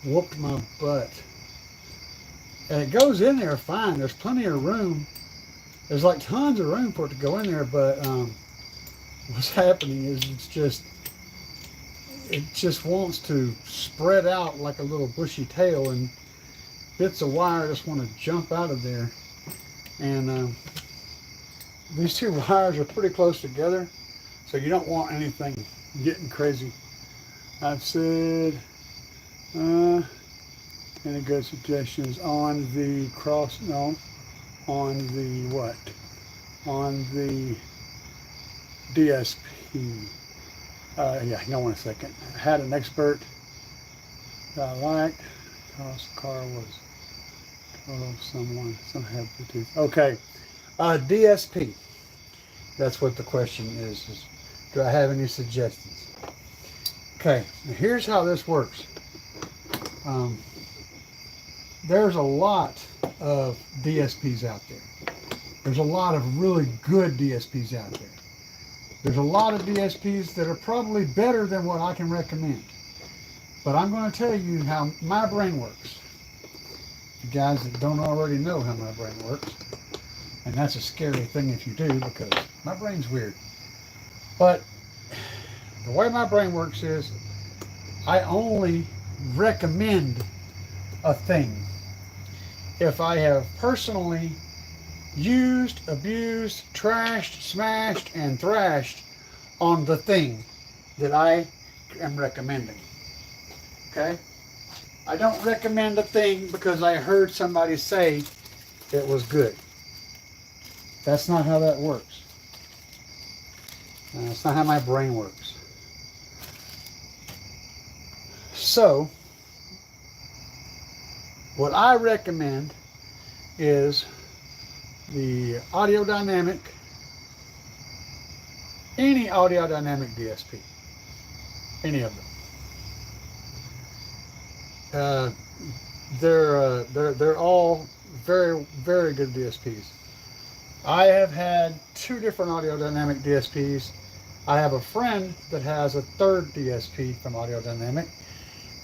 whooped my butt. And it goes in there fine. There's plenty of room. There's like tons of room for it to go in there, but what's happening is it just wants to spread out like a little bushy tail, and bits of wire just want to jump out of there. And these two wires are pretty close together, so you don't want anything getting crazy. I've said any good suggestions on the on the what? On the DSP. Yeah, hang on 1 second. I had an expert that I liked. Because the car was told some have Bluetooth. Okay, DSP. That's what the question is do I have any suggestions? Okay, now here's how this works. There's a lot of DSPs out there. There's a lot of really good DSPs out there. There's a lot of DSPs that are probably better than what I can recommend. But I'm going to tell you how my brain works. You guys that don't already know how my brain works. And that's a scary thing if you do, because my brain's weird. But the way my brain works is I only recommend a thing if I have personally used, abused, trashed, smashed, and thrashed on the thing that I am recommending. Okay? I don't recommend a thing because I heard somebody say it was good. That's not how that works. That's not how my brain works. So, what I recommend is the audio dynamic, any audio dynamic DSP, any of them. They're all very, very good DSPs. I have had 2 different audio dynamic DSPs. I have a friend that has a 3rd DSP from Audio Dynamic,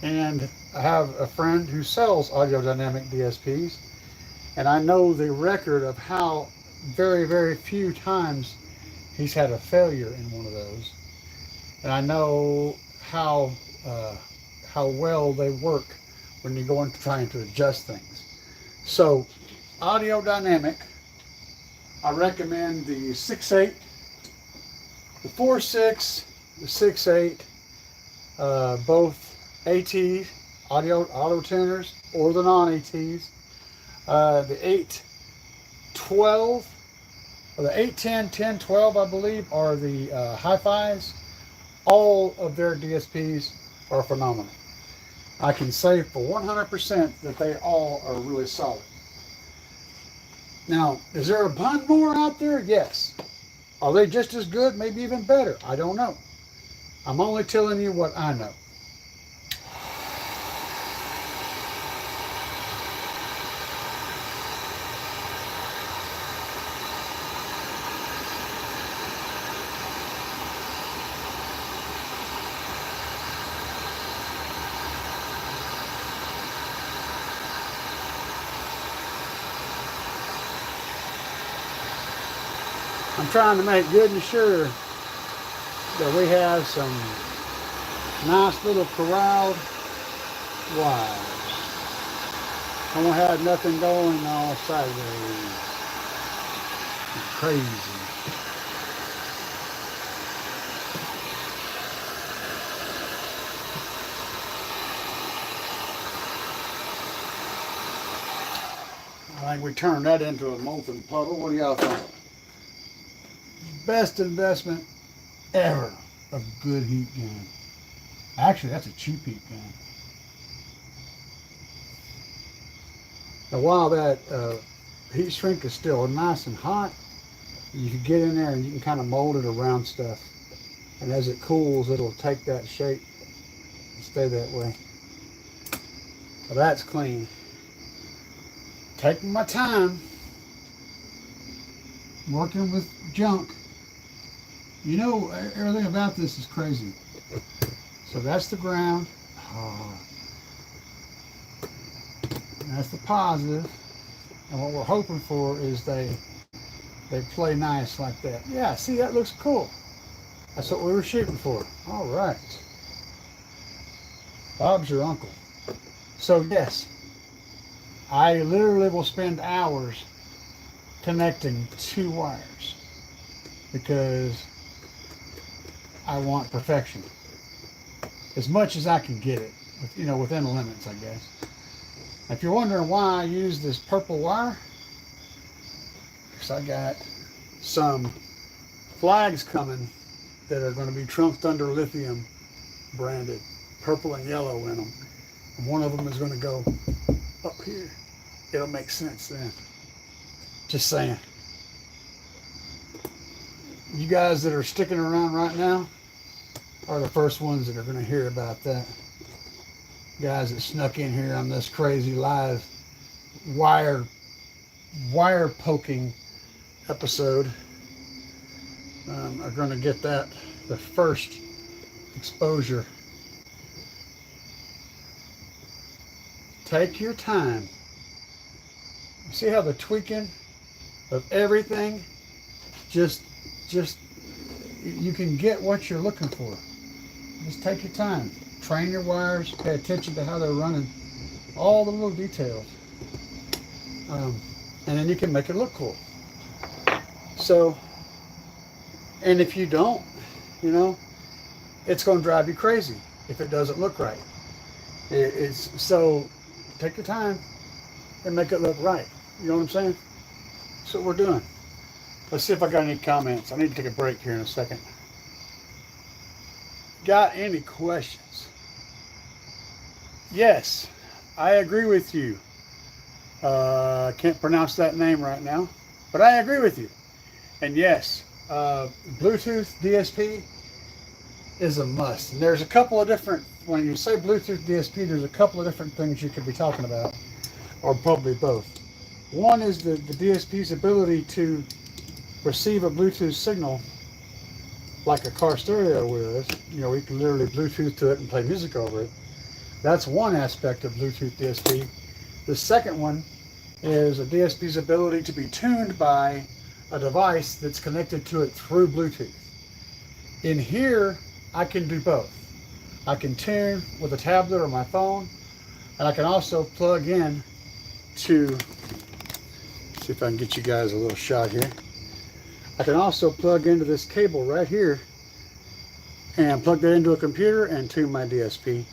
and I have a friend who sells audio dynamic DSPs, and I know the record of how very, very few times he's had a failure in one of those, and I know how how well they work when you go into trying to adjust things. So, audio dynamic, I recommend the 6.8, the 4.6, the 6.8, both ATs, auto tuners, or the non-ATs. The 8.12, or the 8.10, 10.12, I believe, are the hi-fis. All of their DSPs are phenomenal. I can say for 100% that they all are really solid. Now, is there a bunch more out there? Yes. Are they just as good? Maybe even better? I don't know. I'm only telling you what I know. I'm trying to make good and sure that we have some nice little corralled wires. I won't have nothing going all sideways. It's crazy. I think we turned that into a molten puddle. What do y'all think? Best investment ever of good heat gun. Actually, that's a cheap heat gun. Now, while that heat shrink is still nice and hot, you can get in there and you can kind of mold it around stuff. And as it cools, it'll take that shape and stay that way. Well, that's clean. Taking my time, working with junk. You know, everything about this is crazy. So that's the ground. Oh. That's the positive. And what we're hoping for is they play nice like that. Yeah, see, that looks cool. That's what we were shooting for. All right. Bob's your uncle. So yes, I literally will spend hours connecting 2 wires because I want perfection, as much as I can get it, within limits, I guess. If you're wondering why I use this purple wire, because I got some flags coming that are going to be Trump Thunder Lithium branded, purple and yellow in them, and one of them is going to go up here. It'll make sense then. Just saying. You guys that are sticking around right now are the first ones that are going to hear about that. Guys that snuck in here on this crazy live wire poking episode are going to get that, the first exposure. Take your time. See how the tweaking of everything just you can get what you're looking for. Just take your time. Train your wires. Pay attention to how they're running. All the little details. And then you can make it look cool. So, and if you don't, it's going to drive you crazy if it doesn't look right. So take your time and make it look right. You know what I'm saying? That's what we're doing. Let's see if I got any comments. I need to take a break here in a second. Got any questions? Yes, I agree with you. I can't pronounce that name right now, but I agree with you. And yes, Bluetooth DSP is a must. And there's a couple of different, when you say Bluetooth DSP, there's a couple of different things you could be talking about, or probably both. One is the DSP's ability to receive a Bluetooth signal like a car stereo is. We can literally Bluetooth to it and play music over it. That's one aspect of Bluetooth DSP. The second one is a DSP's ability to be tuned by a device that's connected to it through Bluetooth. In here, I can do both. I can tune with a tablet or my phone, and I can also plug in to, see if I can get you guys a little shot here. I can also plug into this cable right here and plug that into a computer and tune my DSP.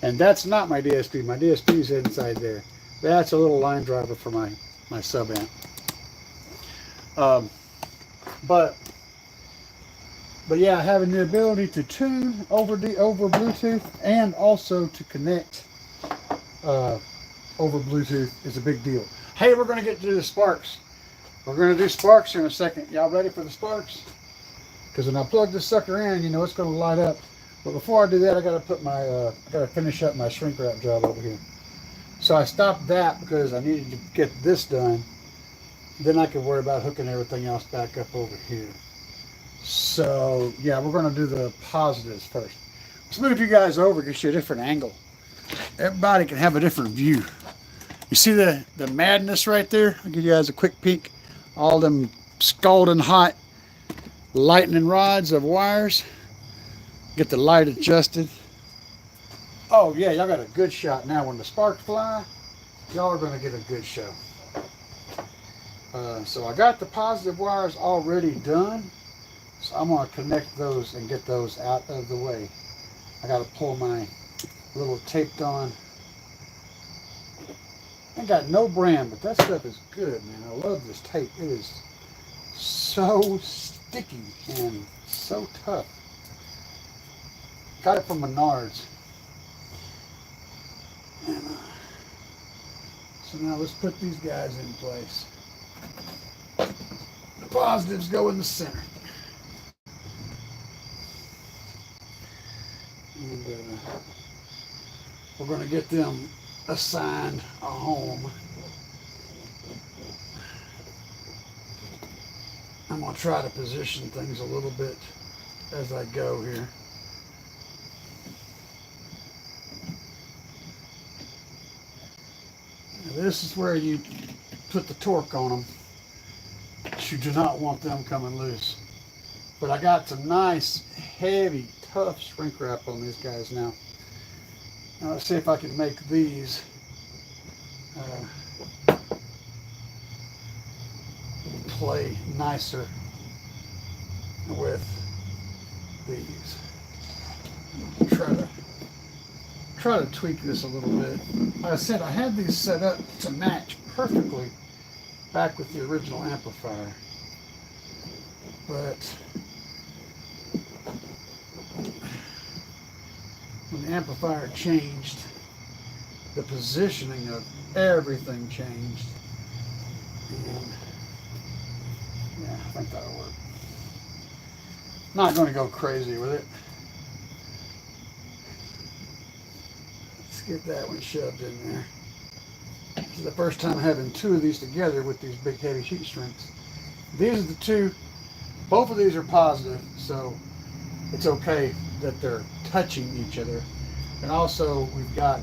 And that's not my DSP. My DSP is inside there. That's a little line driver for my sub amp. But yeah, having the ability to tune over Bluetooth and also to connect over Bluetooth is a big deal. Hey, we're going to get to the sparks. We're going to do sparks here in a second. Y'all ready for the sparks? Because when I plug this sucker in, you know it's going to light up. But before I do that, I got to put my I got to finish up my shrink wrap job over here. So I stopped that because I needed to get this done. Then I could worry about hooking everything else back up over here. So yeah, we're going to do the positives first. Let's move you guys over, get you a different angle. Everybody can have a different view. You see the madness right there? I'll give you guys a quick peek. All them scalding hot lightning rods of wires. Get the light adjusted. Oh yeah, y'all got a good shot now. When the sparks fly, y'all are going to get a good show. So I got the positive wires already done. So I'm going to connect those and get those out of the way. I got to pull my little taped on. I got no brand, but that stuff is good, man. I love this tape. It is so sticky and so tough. Got it from Menards. And, so now let's put these guys in place. The positives go in the center. And we're going to get them assigned a home. I'm going to try to position things a little bit as I go here. Now this is where you put the torque on them. You do not want them coming loose. But I got some nice, heavy, tough shrink wrap on these guys now. Now let's see if I can make these play nicer with these. Try to tweak this a little bit. Like I said, I had these set up to match perfectly back with the original amplifier, but when the amplifier changed, the positioning of everything changed. And yeah, I think that'll work. Not going to go crazy with it. Let's get that one shoved in there. This is the first time having two of these together with these big heavy heat shrinks. These are the two. Both of these are positive, so it's okay that they're touching each other. And also we've got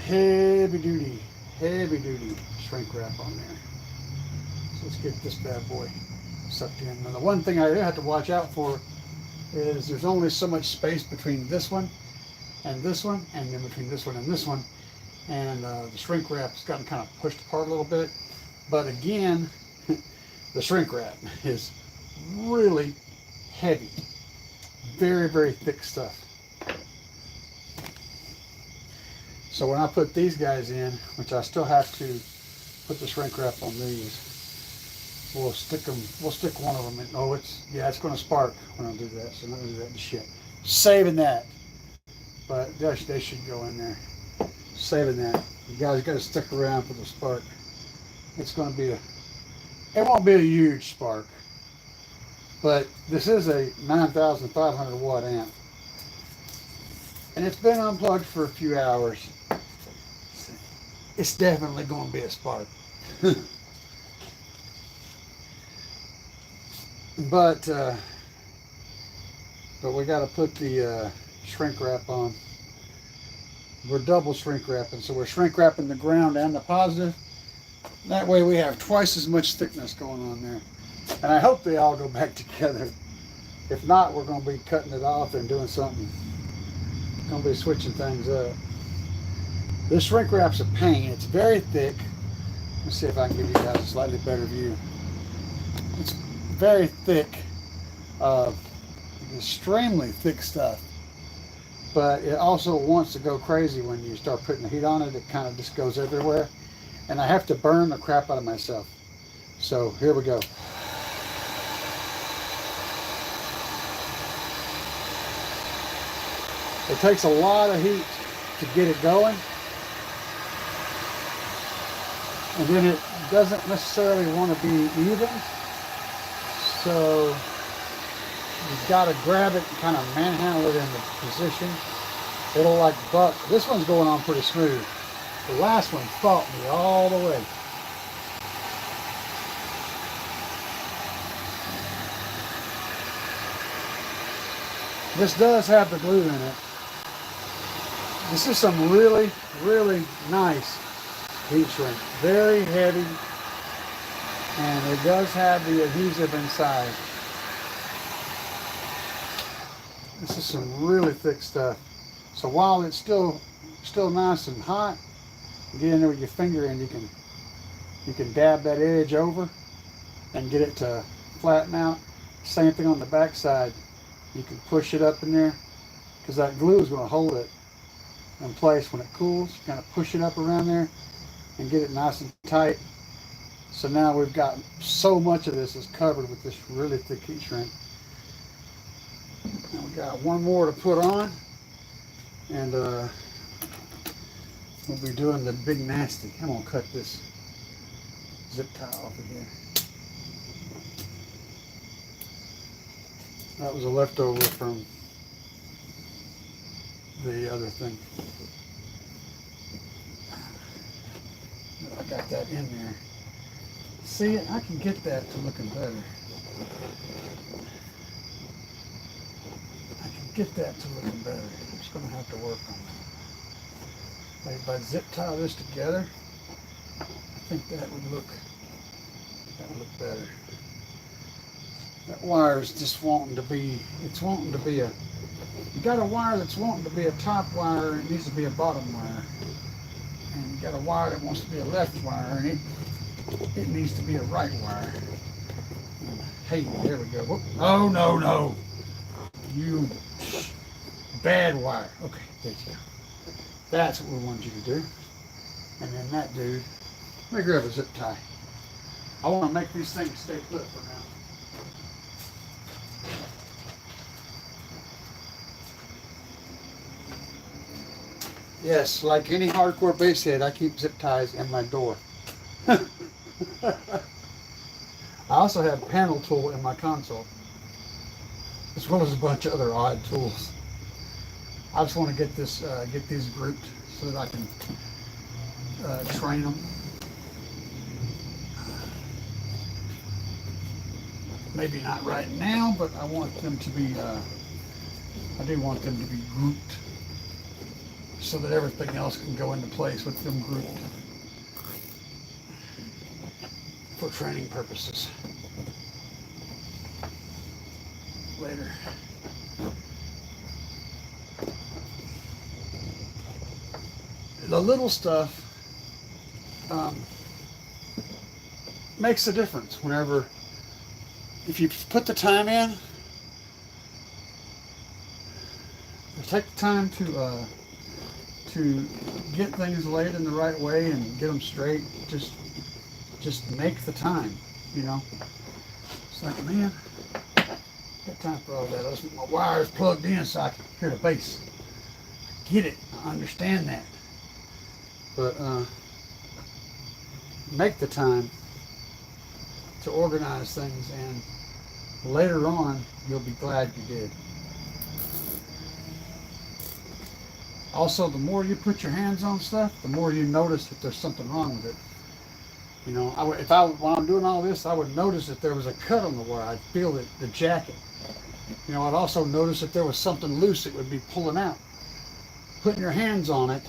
heavy duty shrink wrap on there. So let's get this bad boy sucked in. Now the one thing I have to watch out for is there's only so much space between this one and this one, and then between this one and this one. And the shrink wrap's gotten kind of pushed apart a little bit. But again, the shrink wrap is really heavy. Very, very thick stuff. So when I put these guys in, which I still have to put the shrink wrap on these, we'll stick one of them in. Oh, it's going to spark when I do that, so I'm not going to do that to shit. Saving that. But they should go in there. Saving that. You guys got to stick around for the spark. It's going to be it won't be a huge spark, but this is a 9,500 watt amp. And it's been unplugged for a few hours. It's definitely going to be a spark. But we got to put the shrink wrap on. We're double shrink wrapping, so we're shrink wrapping the ground and the positive. That way we have twice as much thickness going on there. And I hope they all go back together. If not, we're going to be cutting it off and doing something. Going to be switching things up. This shrink wrap's a pain. It's very thick. Let's see if I can give you guys a slightly better view. It's very thick, extremely thick stuff. But it also wants to go crazy when you start putting the heat on it. It kind of just goes everywhere. And I have to burn the crap out of myself. So here we go. It takes a lot of heat to get it going. And then it doesn't necessarily want to be even. So you've got to grab it and kind of manhandle it in the position. It'll like buck. This one's going on pretty smooth. The last one fought me all the way. This does have the glue in it. This is some really, really nice heat shrink. Very heavy. And it does have the adhesive inside. This is some really thick stuff. So while it's still nice and hot, get in there with your finger and you can dab that edge over and get it to flatten out. Same thing on the back side. You can push it up in there because that glue is going to hold it in place when it cools. You kind of push it up around there and get it nice and tight. So now we've got so much of this is covered with this really thick heat shrink. And we got one more to put on, and we'll be doing the big nasty. I'm gonna cut this zip tie off of here. That was a leftover from the other thing. I got that in there. See, I can get that to looking better. I can get that to looking better. I'm just going to have to work on that. Maybe if I zip tie this together, I think that would look better. That wire is just wanting to be, it's wanting to be a, you got a wire that's wanting to be a top wire, it needs to be a bottom wire. And you got a wire that wants to be a left wire, and it needs to be a right wire. Hey, there we go. Whoop. Oh, no. You bad wire. Okay, there you go. That's what we wanted you to do. And then that dude, let me grab a zip tie. I want to make these things stay put for now. Yes, like any hardcore bass head, I keep zip ties in my door. I also have panel tool in my console, as well as a bunch of other odd tools. I just want to get these grouped so that I can train them. Maybe not right now, but I want them to be. I do want them to be grouped so that everything else can go into place with them grouped. For training purposes later. The little stuff makes a difference whenever, if you put the time in, take the time to get things laid in the right way and get them straight. Just make the time, you know. It's like, man, got time for all that. My wire's plugged in so I can hear the bass. I get it. I understand that. But make the time to organize things, and later on, you'll be glad you did. Also, the more you put your hands on stuff, the more you notice that there's something wrong with it. You know, while I'm doing all this, I would notice that there was a cut on the wire. I'd feel the jacket. You know, I'd also notice that there was something loose it would be pulling out. Putting your hands on it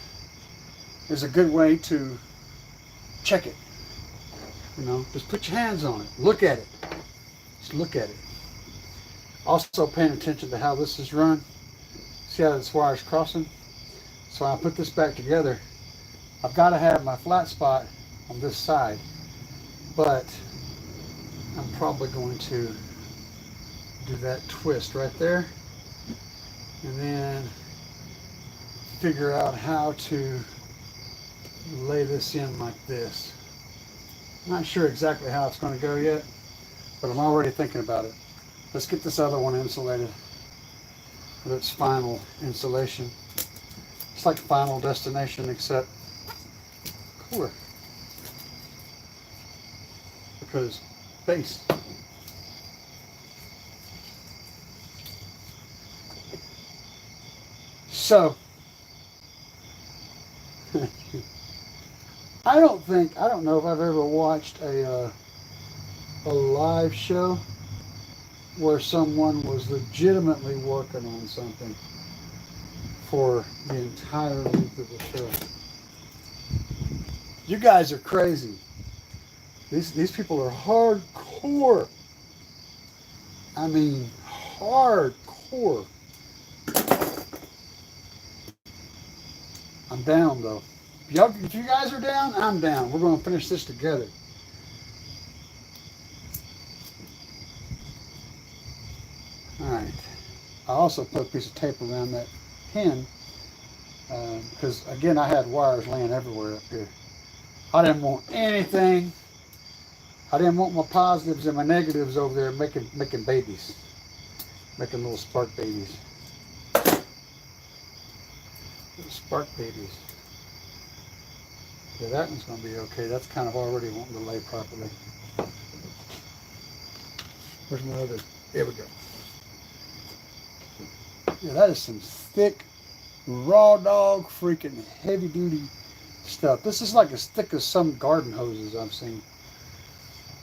is a good way to check it. You know, just put your hands on it. Look at it. Just look at it. Also paying attention to how this is run. See how this wire is crossing? So when I put this back together, I've got to have my flat spot on this side, but I'm probably going to do that twist right there and then figure out how to lay this in like this. I'm not sure exactly how it's going to go yet, but I'm already thinking about it. Let's get this other one insulated with its final insulation. It's like Final Destination except cooler because base. So I don't know if I've ever watched a live show where someone was legitimately working on something for the entire length of the show. You guys are crazy. These people are hardcore. I mean, hardcore. I'm down though. If you guys are down, I'm down. We're going to finish this together. All right. I also put a piece of tape around that pin because, again, I had wires laying everywhere up here. I didn't want anything. I didn't want my positives and my negatives over there making babies, making little spark babies. Little spark babies. Yeah, that one's going to be okay. That's kind of already wanting to lay properly. Where's my other? There we go. Yeah, that is some thick, raw dog, freaking heavy duty stuff. This is like as thick as some garden hoses I've seen.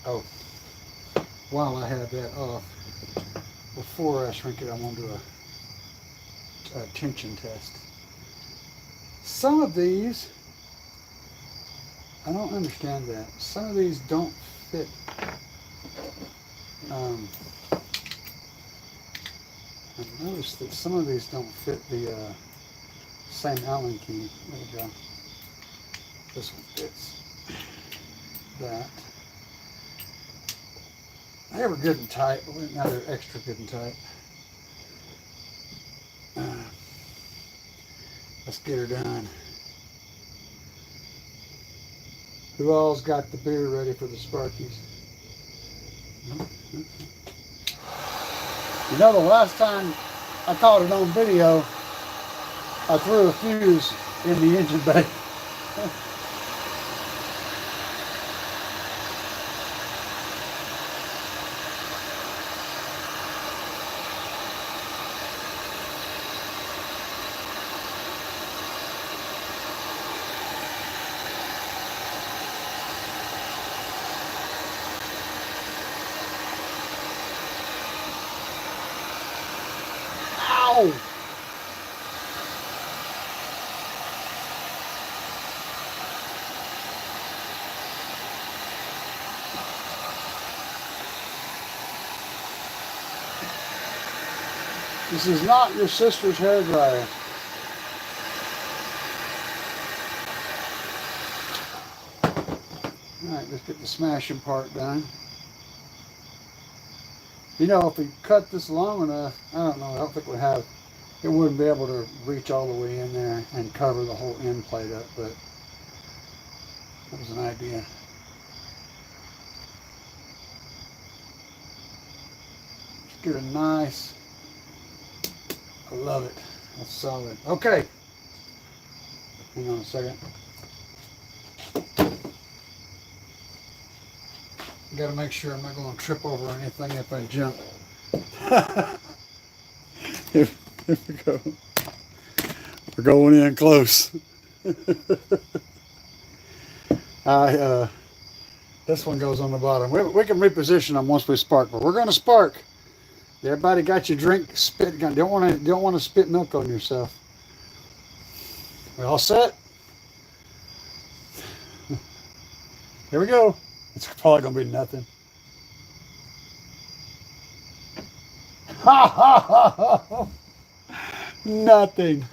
Oh, while I have that off, before I shrink it, I want to do a tension test. Some of these, I don't understand that. Some of these don't fit. I noticed that some of these don't fit the same Allen key. There we go. This one fits that. They were good and tight, but now they're extra good and tight. Let's get her done. Who all's got the beer ready for the Sparkies? You know, the last time I caught it on video, I threw a fuse in the engine bay. Ow! This is not your sister's hairdryer. Alright, let's get the smashing part done. You know, if we cut this long enough, I don't know, I don't think it wouldn't be able to reach all the way in there and cover the whole end plate up, but that was an idea. Let's get a nice, I love it, that's solid. Okay, hang on a second. Got to make sure I'm not going to trip over anything if I jump. Here we go. We're going in close. This one goes on the bottom. We can reposition them once we spark, but we're going to spark. Everybody got your drink spit gun. Don't want to spit milk on yourself. We all set? Here we go. It's probably going to be nothing. Nothing.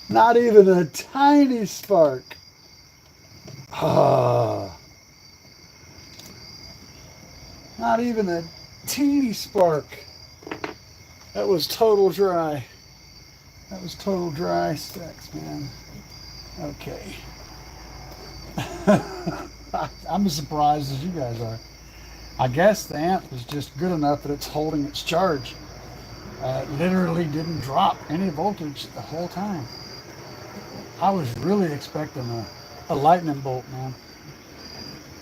Not even a tiny spark. Not even a teeny spark. That was total dry. That was total dry sex, man. Okay. I'm as surprised as you guys are. I guess the amp is just good enough that it's holding its charge. It literally didn't drop any voltage the whole time. I was really expecting a lightning bolt, man.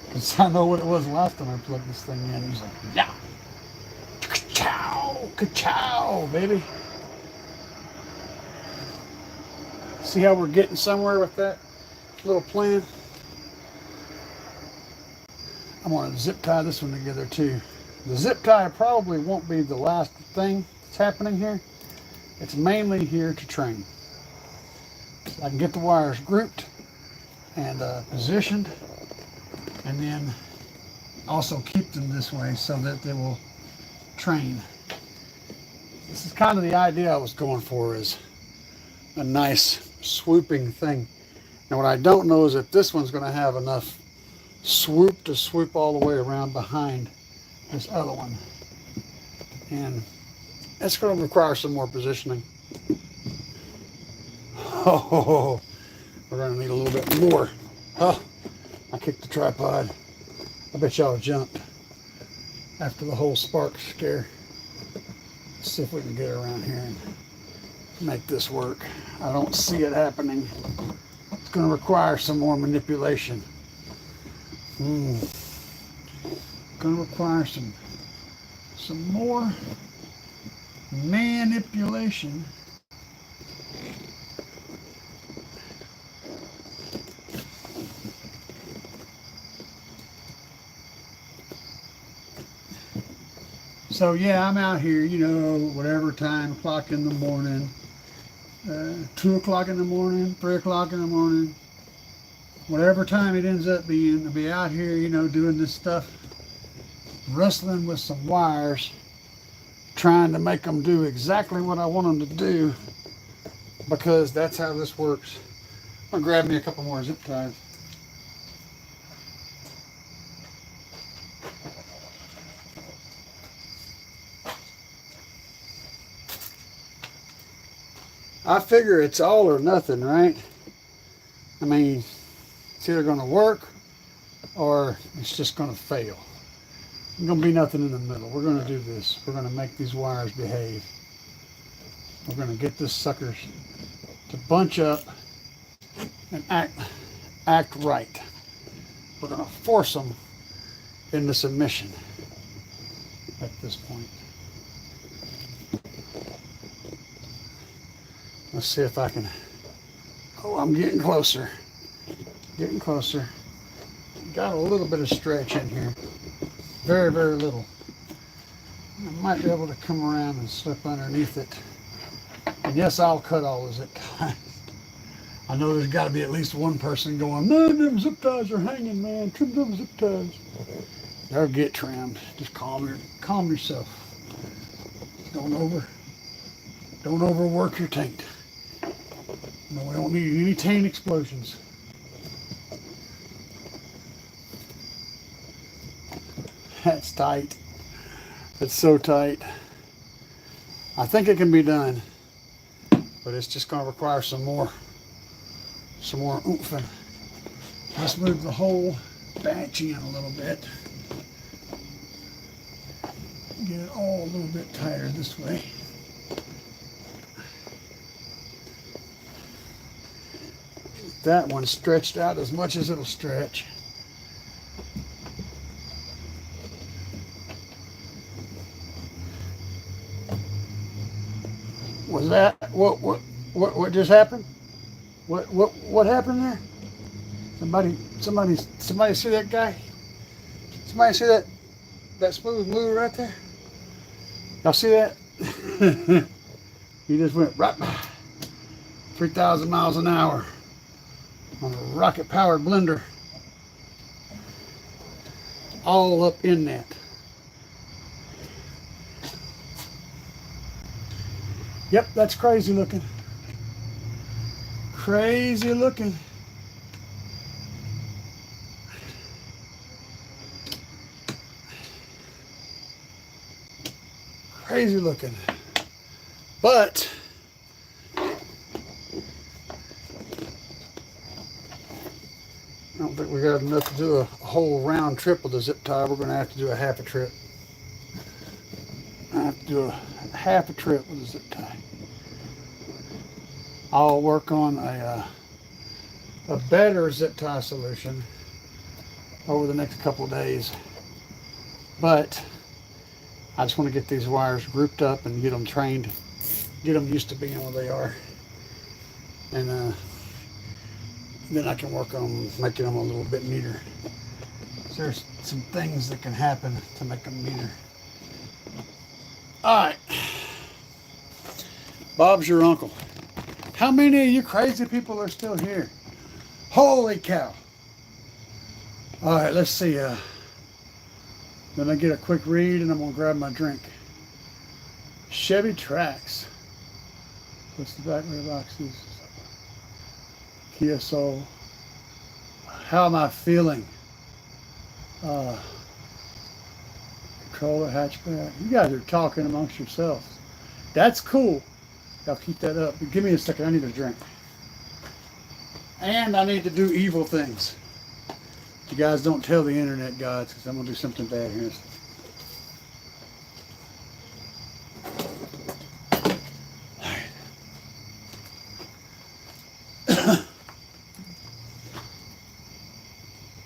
Because I know what it was last time I plugged this thing in. It was like, yeah. Ka-chow, ka-chow, baby. See how we're getting somewhere with that little plan? I'm going to zip tie this one together too. The zip tie probably won't be the last thing that's happening here. It's mainly here to train. So I can get the wires grouped and positioned, and then also keep them this way so that they will train. This is kind of the idea I was going for, is a nice swooping thing. Now what I don't know is if this one's going to have enough swoop to swoop all the way around behind this other one, and it's going to require some more positioning. Oh, we're going to need a little bit more. Oh, I kicked the tripod. I bet y'all jumped after the whole spark scare. Let's see if we can get around here and make this work. I don't see it happening. It's going to require some more manipulation. Going to require some more manipulation. So yeah, I'm out here, you know, whatever time, o'clock in the morning, 2 o'clock in the morning, 3 o'clock in the morning, whatever time it ends up being, to be out here, you know, doing this stuff, wrestling with some wires, trying to make them do exactly what I want them to do, because that's how this works. I'm gonna grab me a couple more zip ties. I figure it's all or nothing, right? I mean, it's either going to work or it's just going to fail. There's going to be nothing in the middle. We're going to do this. We're going to make these wires behave. We're going to get this suckers to bunch up and act right. We're going to force them into submission at this point. Let's see if I can. Oh, I'm getting closer. Getting closer. Got a little bit of stretch in here. Very, very little. I might be able to come around and slip underneath it. And yes, I'll cut all the zip ties. I know there's got to be at least one person going, no, them zip ties are hanging, man. Trim them zip ties. They'll get trimmed. Just calm yourself. Don't overwork your taint. No, we don't need any taint explosions. That's tight. It's so tight. I think it can be done, but it's just going to require some more oomph. Let's move the whole batch in a little bit. Get it all a little bit tighter this way. That one stretched out as much as it'll stretch. Was that what just happened? What happened there? Somebody see that guy? Somebody see that smooth move right there? Y'all see that? He just went right by 3,000 miles an hour on a rocket powered blender. All up in that. Yep, that's crazy looking. Crazy looking. Crazy looking. But I don't think we got enough to do a whole round trip with the zip tie. We're going to have to do a half a trip. I have to do a half a trip with a zip tie. I'll work on a better zip tie solution over the next couple of days. But I just want to get these wires grouped up and get them trained, get them used to being where they are. And then I can work on making them a little bit neater. So there's some things that can happen to make them neater. All right. Bob's your uncle. How many of you crazy people are still here? Holy cow. All right, let's see. Then I get a quick read and I'm going to grab my drink. Chevy Trax. What's the back of the boxes? Kia Soul. How am I feeling? Controller hatchback. You guys are talking amongst yourselves. That's cool. Y'all keep that up. But give me a second. I need a drink. And I need to do evil things. You guys don't tell the internet gods because I'm going to do something bad here.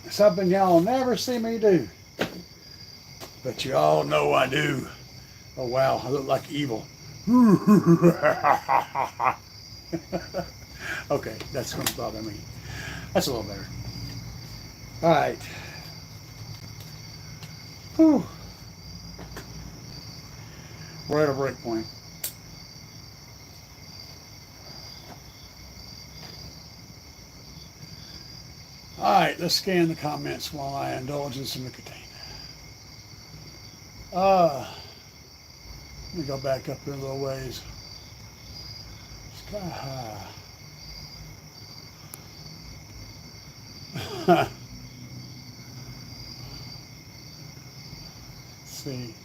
Something y'all never see me do. But you all know I do. Oh wow, I look like evil. Okay, that's going to bother me. That's a little better. All right. Whew. We're at a break point. All right, let's scan the comments while I indulge in some nicotine. Let me go back up here a little ways. Sky high. Let's see.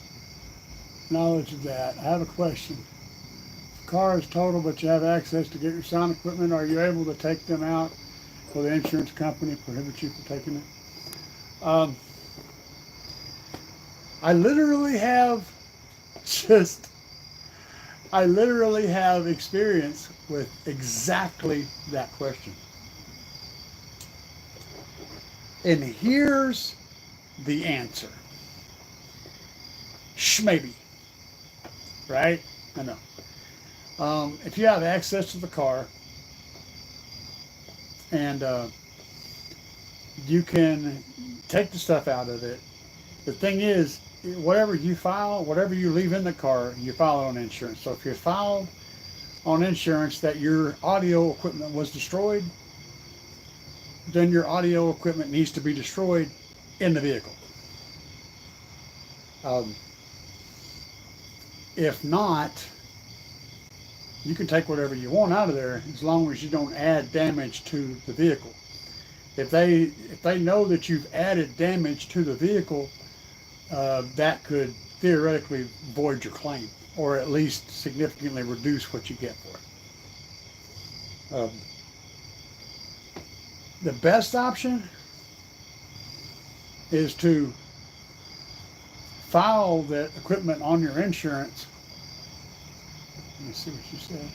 Knowledge of that. I have a question. If the car is total but you have access to get your sound equipment, are you able to take them out? Will the insurance company prohibit you from taking it? I literally have experience with exactly that question. And here's the answer. Maybe. Right? I know. If you have access to the car and you can take the stuff out of it, the thing is, whatever you file, whatever you leave in the car, you file it on insurance. So if you file on insurance that your audio equipment was destroyed, then your audio equipment needs to be destroyed in the vehicle. If not, you can take whatever you want out of there as long as you don't add damage to the vehicle. If they know that you've added damage to the vehicle, that could theoretically void your claim, or at least significantly reduce what you get for it. The best option is to file that equipment on your insurance. Let me see what you said.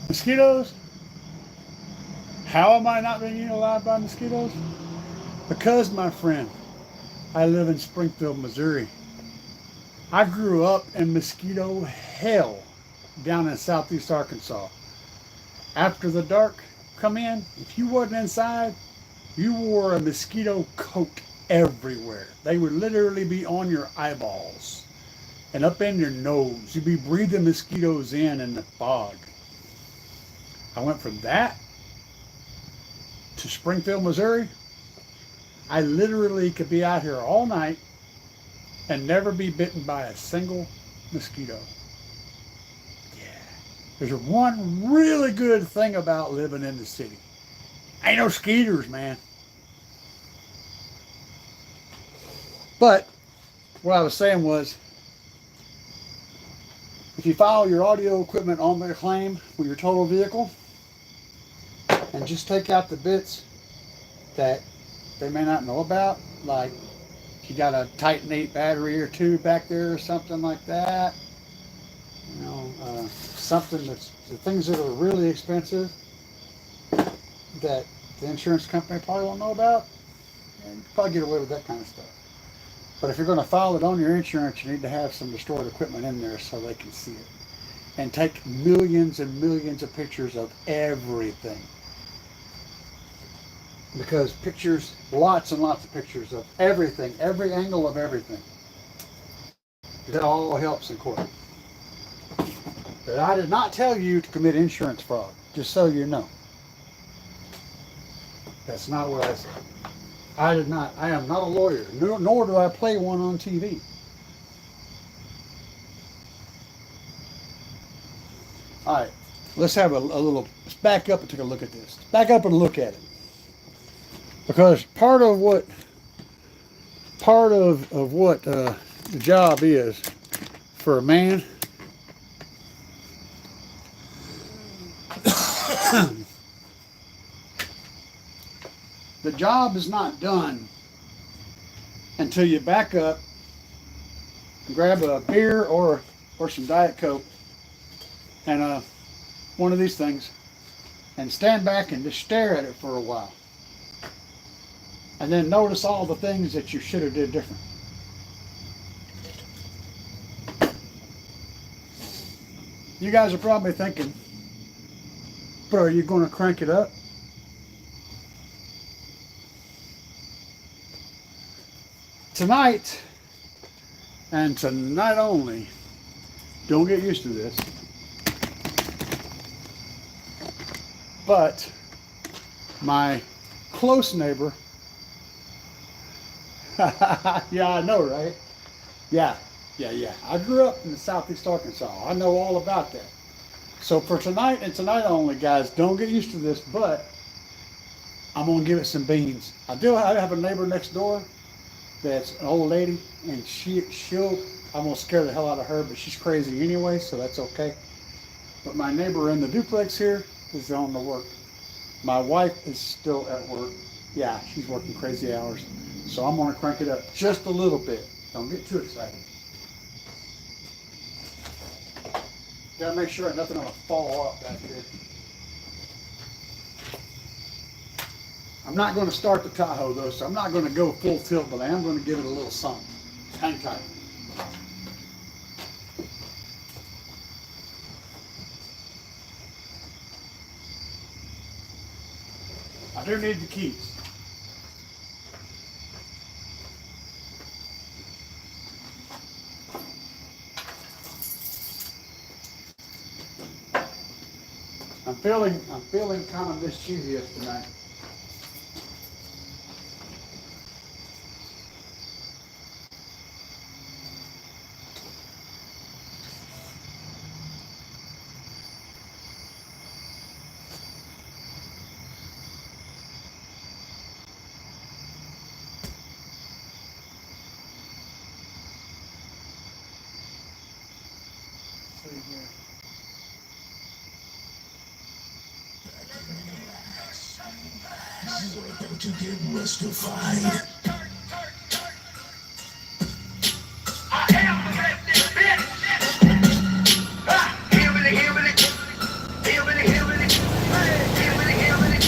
Mosquitoes? How am I not being eaten alive by mosquitoes? Because, my friend, I live in Springfield, Missouri. I grew up in mosquito hell down in southeast Arkansas. After the dark come in, if you wasn't inside, you wore a mosquito coat everywhere. They would literally be on your eyeballs and up in your nose. You'd be breathing mosquitoes in the fog. I went from that to Springfield, Missouri, I literally could be out here all night and never be bitten by a single mosquito. Yeah. There's one really good thing about living in the city. Ain't no skeeters, man. But what I was saying was, if you file your audio equipment on their claim with your total vehicle, and just take out the bits that they may not know about, like if you got a Titan 8 battery or two back there or something like that, something that's the things that are really expensive that the insurance company probably won't know about, and you can probably get away with that kind of stuff. But if you're going to file it on your insurance, you need to have some destroyed equipment in there so they can see it. And take millions and millions of pictures of everything. Because pictures, lots and lots of pictures of everything, every angle of everything. That all helps in court. But I did not tell you to commit insurance fraud, just so you know. That's not what I said. I did not. I am not a lawyer, nor do I play one on TV. All right, let's have a little, let's back up and take a look at this. Back up and look at it. Because part of what the job is for a man the job is not done until you back up and grab a beer or some Diet Coke and one of these things and stand back and just stare at it for a while. And then notice all the things that you should have did different. You guys are probably thinking, but are you going to crank it up? Tonight, and tonight only, don't get used to this, but my close neighbor, yeah, I know, right? Yeah. I grew up in southeast Arkansas. I know all about that. So for tonight and tonight only, guys, don't get used to this, but I'm going to give it some beans. I have a neighbor next door that's an old lady, and I'm going to scare the hell out of her, but she's crazy anyway, so that's okay. But my neighbor in the duplex here is on the work. My wife is still at work. Yeah, she's working crazy hours. So I'm going to crank it up just a little bit. Don't get too excited. Got to make sure nothing will fall off back there. I'm not going to start the Tahoe though, so I'm not going to go full tilt, but I am going to give it a little something. Hang tight. I do need the keys. I'm feeling kind of mischievous tonight. Welcome to get Rustified. I am the best bitch. Here with it, here with it. Here with it, here with it. Here with it, here with it.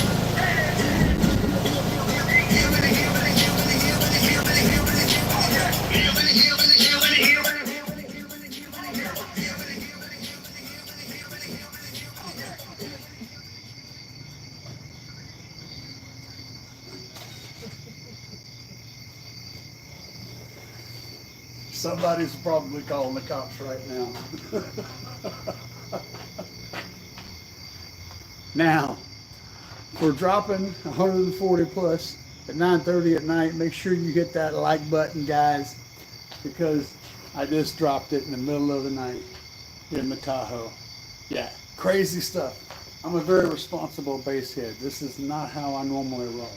Here with it, here with it, here with it, here with it, here with it, here with it. Here with it, here with it, here with it, here with it. Somebody's probably calling the cops right now. Now, we're dropping 140 plus. at 9:30 at night. Make sure you hit that like button, guys, because I just dropped it in the middle of the night in the Tahoe. Yeah, crazy stuff. I'm a very responsible basehead. This is not how I normally roll.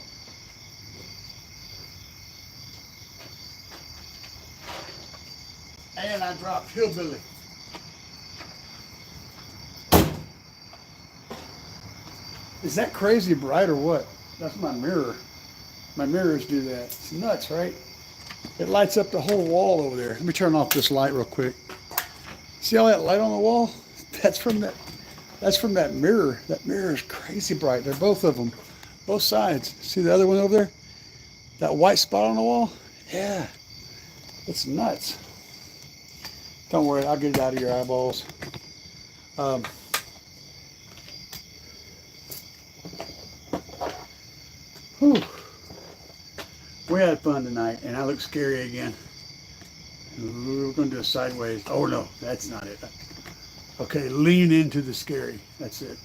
And I dropped Hillbilly. Is that crazy bright or what? That's my mirror. My mirrors do that. It's nuts, right? It lights up the whole wall over there. Let me turn off this light real quick. See all that light on the wall? That's from that mirror. That mirror is crazy bright. They're both of them. Both sides. See the other one over there? That white spot on the wall? Yeah. It's nuts. Don't worry, I'll get it out of your eyeballs. Whew. We had fun tonight, and I look scary again. We're going to do a sideways. Oh, no, that's not it. Okay, lean into the scary. That's it.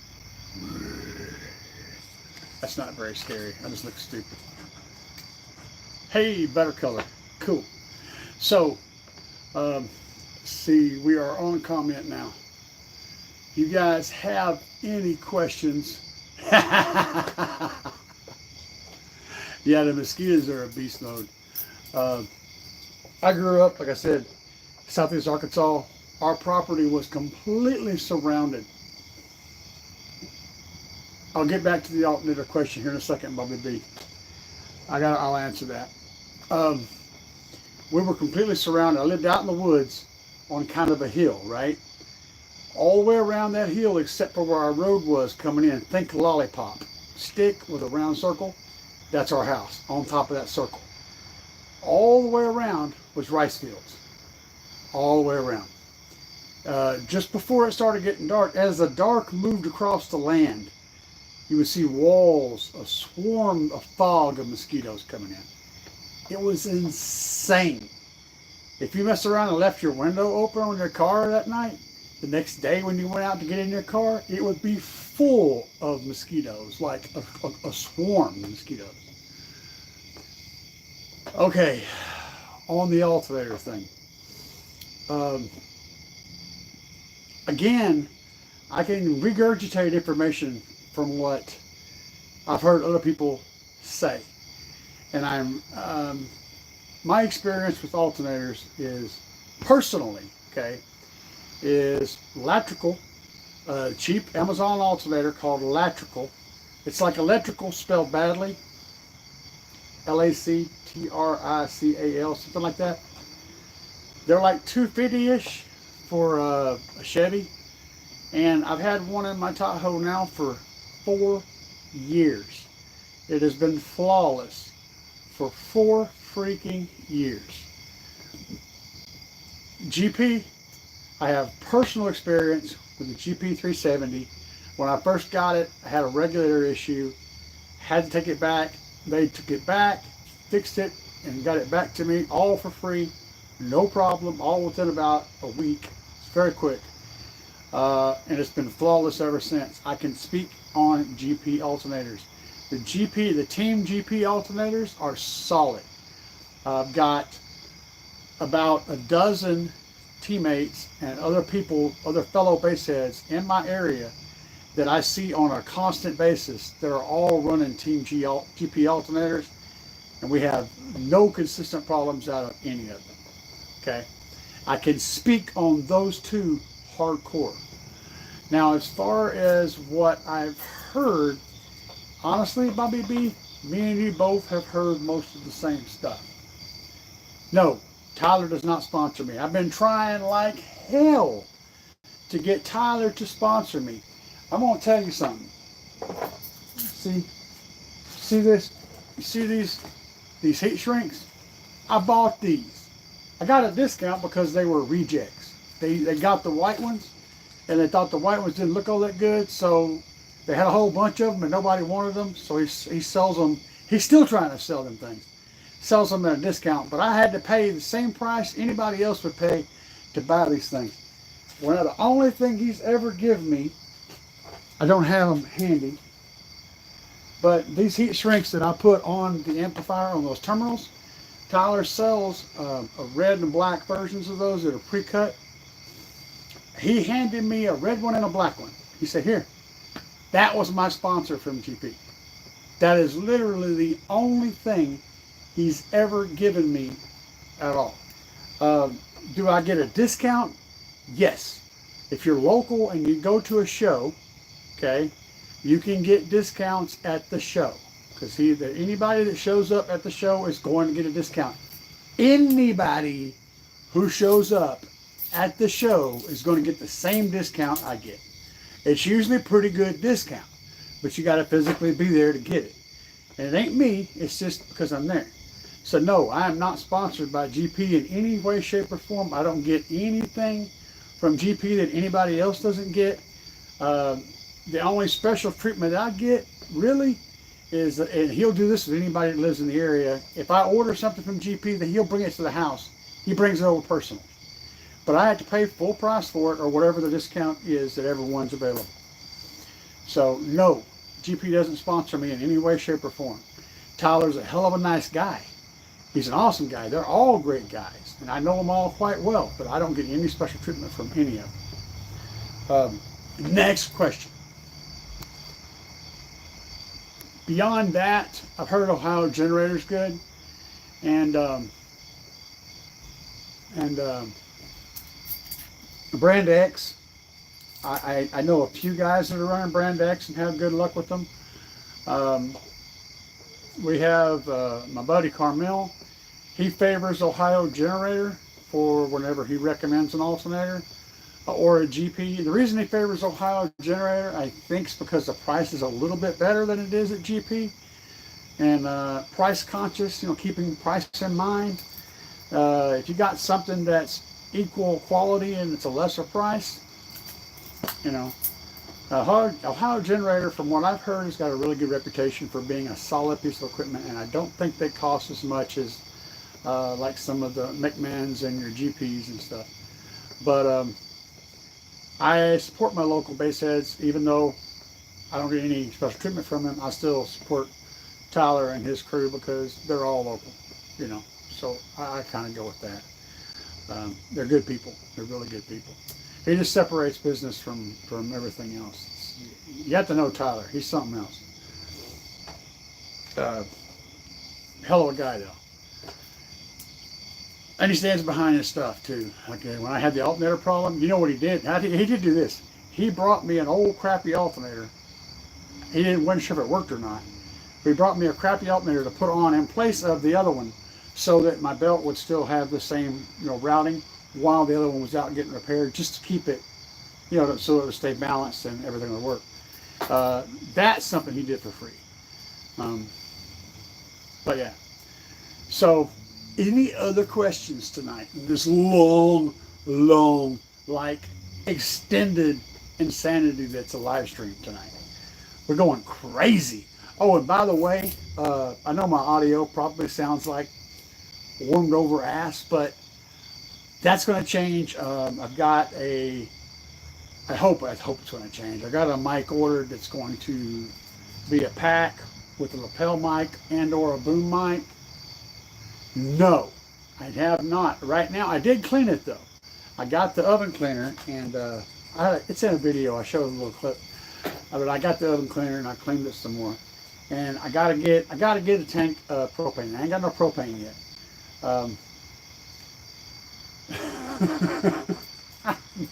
That's not very scary. I just look stupid. Hey, better color. Cool. So, see, we are on comment now. You guys have any questions? Yeah, the mosquitoes are a beast mode. I grew up, like I said, Southeast Arkansas. Our property was completely surrounded. I'll get back to the alternator question here in a second, Bobby B. I'll answer that. We were completely surrounded. I lived out in the woods on kind of a hill, right? All the way around that hill except for where our road was coming in. Think lollipop. Stick with a round circle. That's our house on top of that circle. All the way around was rice fields. All the way around. Just before it started getting dark, as the dark moved across the land, you would see walls, a swarm, a fog of mosquitoes coming in. It was insane. If you messed around and left your window open on your car that night, the next day when you went out to get in your car, it would be full of mosquitoes, like a swarm of mosquitoes. Okay, on the alternator thing. Again, I can regurgitate information from what I've heard other people say. And my experience with alternators is, personally, okay, is electrical, cheap Amazon alternator called electrical. It's like electrical spelled badly. Lactrical, something like that. They're like $250-ish for a Chevy. And I've had one in my Tahoe now for 4 years. It has been flawless for 4 freaking years. GP, I have personal experience with the GP 370. When I first got it, I had a regulator issue, had to take it back. They took it back, fixed it, and got it back to me all for free, no problem, all within about a week. It's very quick. And it's been flawless ever since. I can speak on GP alternators. The Team GP alternators are solid. I've got about a dozen teammates and other people, other fellow baseheads in my area that I see on a constant basis that are all running Team GP alternators, and we have no consistent problems out of any of them. Okay, I can speak on those two hardcore. Now, as far as what I've heard, honestly, Bobby B, me and you both have heard most of the same stuff. No, Tyler does not sponsor me. I've been trying like hell to get Tyler to sponsor me. I'm going to tell you something. See this? You see these heat shrinks? I bought these. I got a discount because they were rejects. They got the white ones, and they thought the white ones didn't look all that good, so they had a whole bunch of them, and nobody wanted them, so he sells them. He's still trying to sell them things. Sells them at a discount, but I had to pay the same price anybody else would pay to buy these things. Well, the only thing he's ever given me, I don't have them handy, But these heat shrinks that I put on the amplifier on those terminals, Tyler sells a red and black versions of those that are pre-cut. He handed me a red one and a black one. He said, here, that was my sponsor from GP. That is literally the only thing he's ever given me at all. Do I get a discount? Yes. If you're local and you go to a show, okay, you can get discounts at the show. Because anybody that shows up at the show is going to get a discount. Anybody who shows up at the show is going to get the same discount I get. It's usually a pretty good discount, but you got to physically be there to get it. And it ain't me, it's just because I'm there. So no, I am not sponsored by GP in any way, shape, or form. I don't get anything from GP that anybody else doesn't get. The only special treatment I get, really, is, and he'll do this with anybody that lives in the area, if I order something from GP, then he'll bring it to the house. He brings it over personally. But I have to pay full price for it, or whatever the discount is that everyone's available. So no, GP doesn't sponsor me in any way, shape, or form. Tyler's a hell of a nice guy. He's an awesome guy. They're all great guys, and I know them all quite well, but I don't get any special treatment from any of them. Next question. Beyond that, I've heard Ohio Generator's good, and Brand X. I know a few guys that are running Brand X and have good luck with them. We have my buddy Carmel. He favors Ohio Generator for whenever he recommends an alternator or a GP. The reason he favors Ohio Generator, I think, is because the price is a little bit better than it is at GP. And price conscious, you know, keeping price in mind. If you got something that's equal quality and it's a lesser price, you know, Ohio Generator, from what I've heard, has got a really good reputation for being a solid piece of equipment, and I don't think they cost as much as like some of the McMahons and your GPs and stuff. But I support my local bass heads, even though I don't get any special treatment from them. I still support Tyler and his crew because they're all local, you know. So I kind of go with that. They're good people. They're really good people. He just separates business from everything else. You have to know Tyler. He's something else. Hell of a guy, though. And he stands behind his stuff, too. Okay, when I had the alternator problem, you know what he did? He did do this. He brought me an old crappy alternator. Wasn't sure if it worked or not. But he brought me a crappy alternator to put on in place of the other one so that my belt would still have the same, you know, routing while the other one was out getting repaired, just to keep it, you know, so it would stay balanced and everything would work. That's something he did for free. But yeah. So, any other questions tonight? This long, like, extended insanity that's a live stream tonight. We're going crazy. Oh, and by the way, I know my audio probably sounds like warmed over ass, but that's going to change. I've got I hope it's going to change. I got a mic ordered that's going to be a pack with a lapel mic and or a boom mic. No, I have not. Right now, I did clean it though. I got the oven cleaner, and it's in a video. I showed a little clip. But I got the oven cleaner and I cleaned it some more. And I gotta get a tank of propane. I ain't got no propane yet.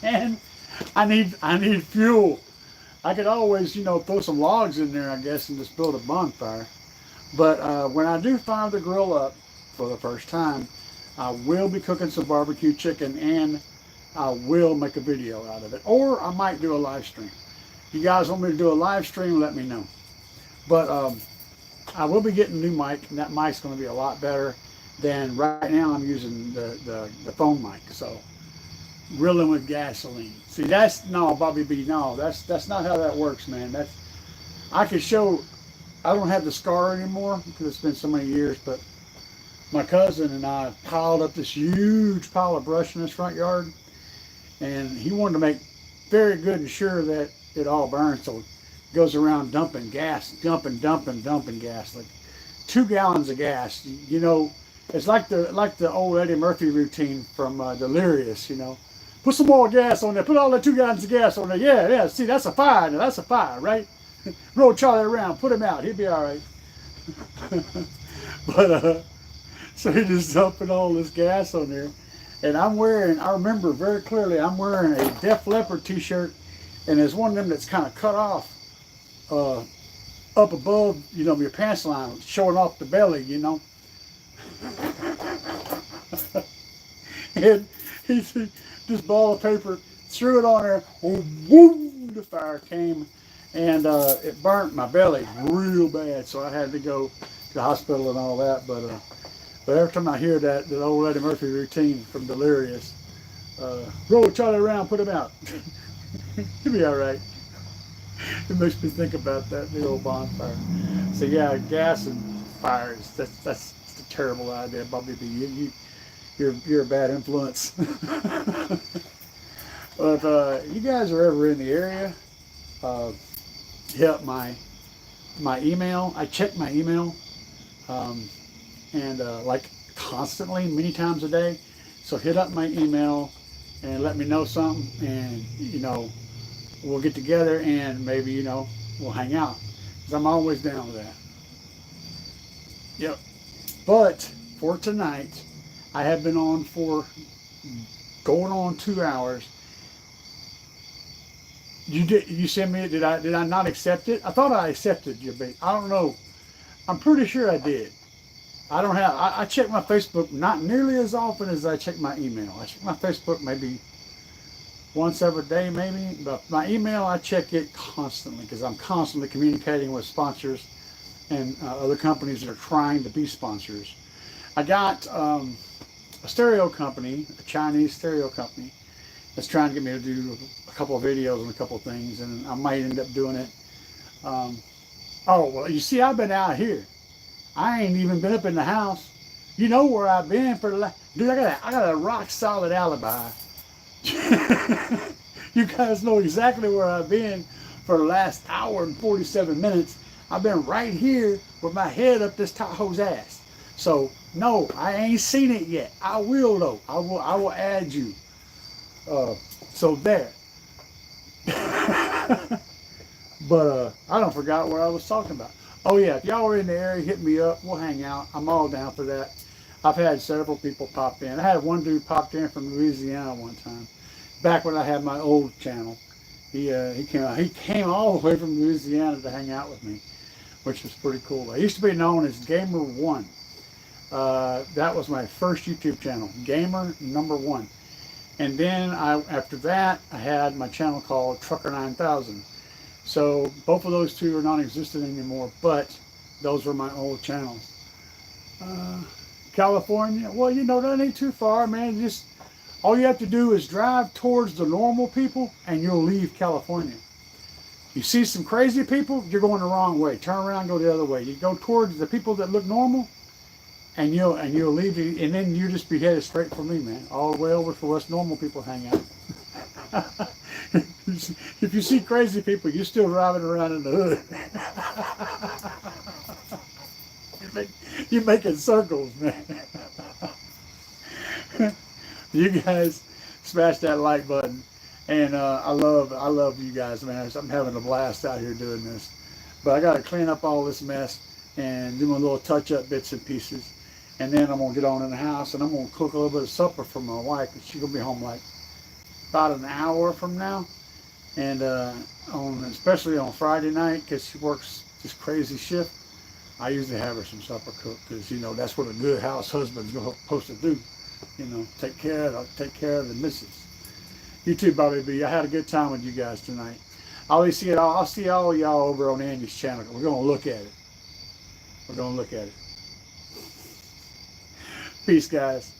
Man, I need fuel. I could always, you know, throw some logs in there, I guess, and just build a bonfire. But when I do fire the grill up for the first time, I will be cooking some barbecue chicken, and I will make a video out of it. Or I might do a live stream. If you guys want me to do a live stream, let me know. But I will be getting a new mic, and that mic's going to be a lot better than right now. I'm using the phone mic. So grilling with gasoline. See, no, Bobby B, no, that's not how that works, man. I could show. I don't have the scar anymore because it's been so many years, but my cousin and I piled up this huge pile of brush in his front yard, and he wanted to make very good and sure that it all burned. So goes around dumping gas, dumping gas, like 2 gallons of gas. You know, it's like the old Eddie Murphy routine from Delirious. You know, put some more gas on there. Put all the 2 gallons of gas on there. Yeah. See, that's a fire. Now that's a fire, right? Roll Charlie around. Put him out. He'll be all right. But so he just dumping all this gas on there, and I remember very clearly, I'm wearing a Def Leppard t-shirt, and there's one of them that's kind of cut off up above, you know, your pants line, showing off the belly, you know. And he this ball of paper, threw it on there, boom, the fire came, and it burnt my belly real bad, so I had to go to the hospital and all that. But every time I hear that old Eddie Murphy routine from Delirious, roll Charlie around, put him out. He'll be all right. It makes me think about that, the old bonfire. So yeah, gas and fires, that's a terrible idea, Bobby B. You're a bad influence. But if you guys are ever in the area, hit up my email. I check my email, and like constantly, many times a day. So hit up my email and let me know something, and you know, we'll get together and maybe, you know, we'll hang out, because I'm always down with that. Yep. But for tonight, I have been on for going on 2 hours. You sent me, did I not accept it? I thought I accepted your bait. I don't know. I'm pretty sure I did. I check my Facebook not nearly as often as I check my email. I check my Facebook maybe once every day, maybe. But my email, I check it constantly, because I'm constantly communicating with sponsors and other companies that are trying to be sponsors. I got a stereo company, a Chinese stereo company, that's trying to get me to do a couple of videos and a couple of things, and I might end up doing it. Oh, well, you see, I've been out here. I ain't even been up in the house. You know where I've been for the last... Dude, I got a rock solid alibi. You guys know exactly where I've been for the last hour and 47 minutes. I've been right here with my head up this Tahoe's ass. So, no, I ain't seen it yet. I will, though. I will add you. So there. But I don't forgot what I was talking about. Oh yeah, if y'all are in the area, hit me up. We'll hang out. I'm all down for that. I've had several people pop in. I had one dude popped in from Louisiana one time, back when I had my old channel. He came all the way from Louisiana to hang out with me, which was pretty cool. I used to be known as Gamer One. That was my first YouTube channel, Gamer Number One. And then after that, I had my channel called Trucker 9000. So both of those two are non-existent anymore, but those were my old channels. California, well, you know, that ain't too far, man. Just all you have to do is drive towards the normal people, and you'll leave California. You see some crazy people, you're going the wrong way. Turn around, go the other way. You go towards the people that look normal, and you'll leave, and then you just be headed straight for me, man. All the way over for us normal people hang out. If you see crazy people, you're still driving around in the hood. You're making circles, man. You guys smash that like button, and I love you guys, man. I'm having a blast out here doing this, but I got to clean up all this mess and do my little touch-up bits and pieces, and then I'm gonna get on in the house and I'm gonna cook a little bit of supper for my wife, because she's gonna be home like about an hour from now, and especially on Friday night, because she works this crazy shift. I usually have her some supper cooked, because you know that's what a good house husband's supposed to do. You know, take care of the missus. You too, Bobby B. I had a good time with you guys tonight. I'll see all y'all over on Andy's channel. We're gonna look at it. Peace, guys.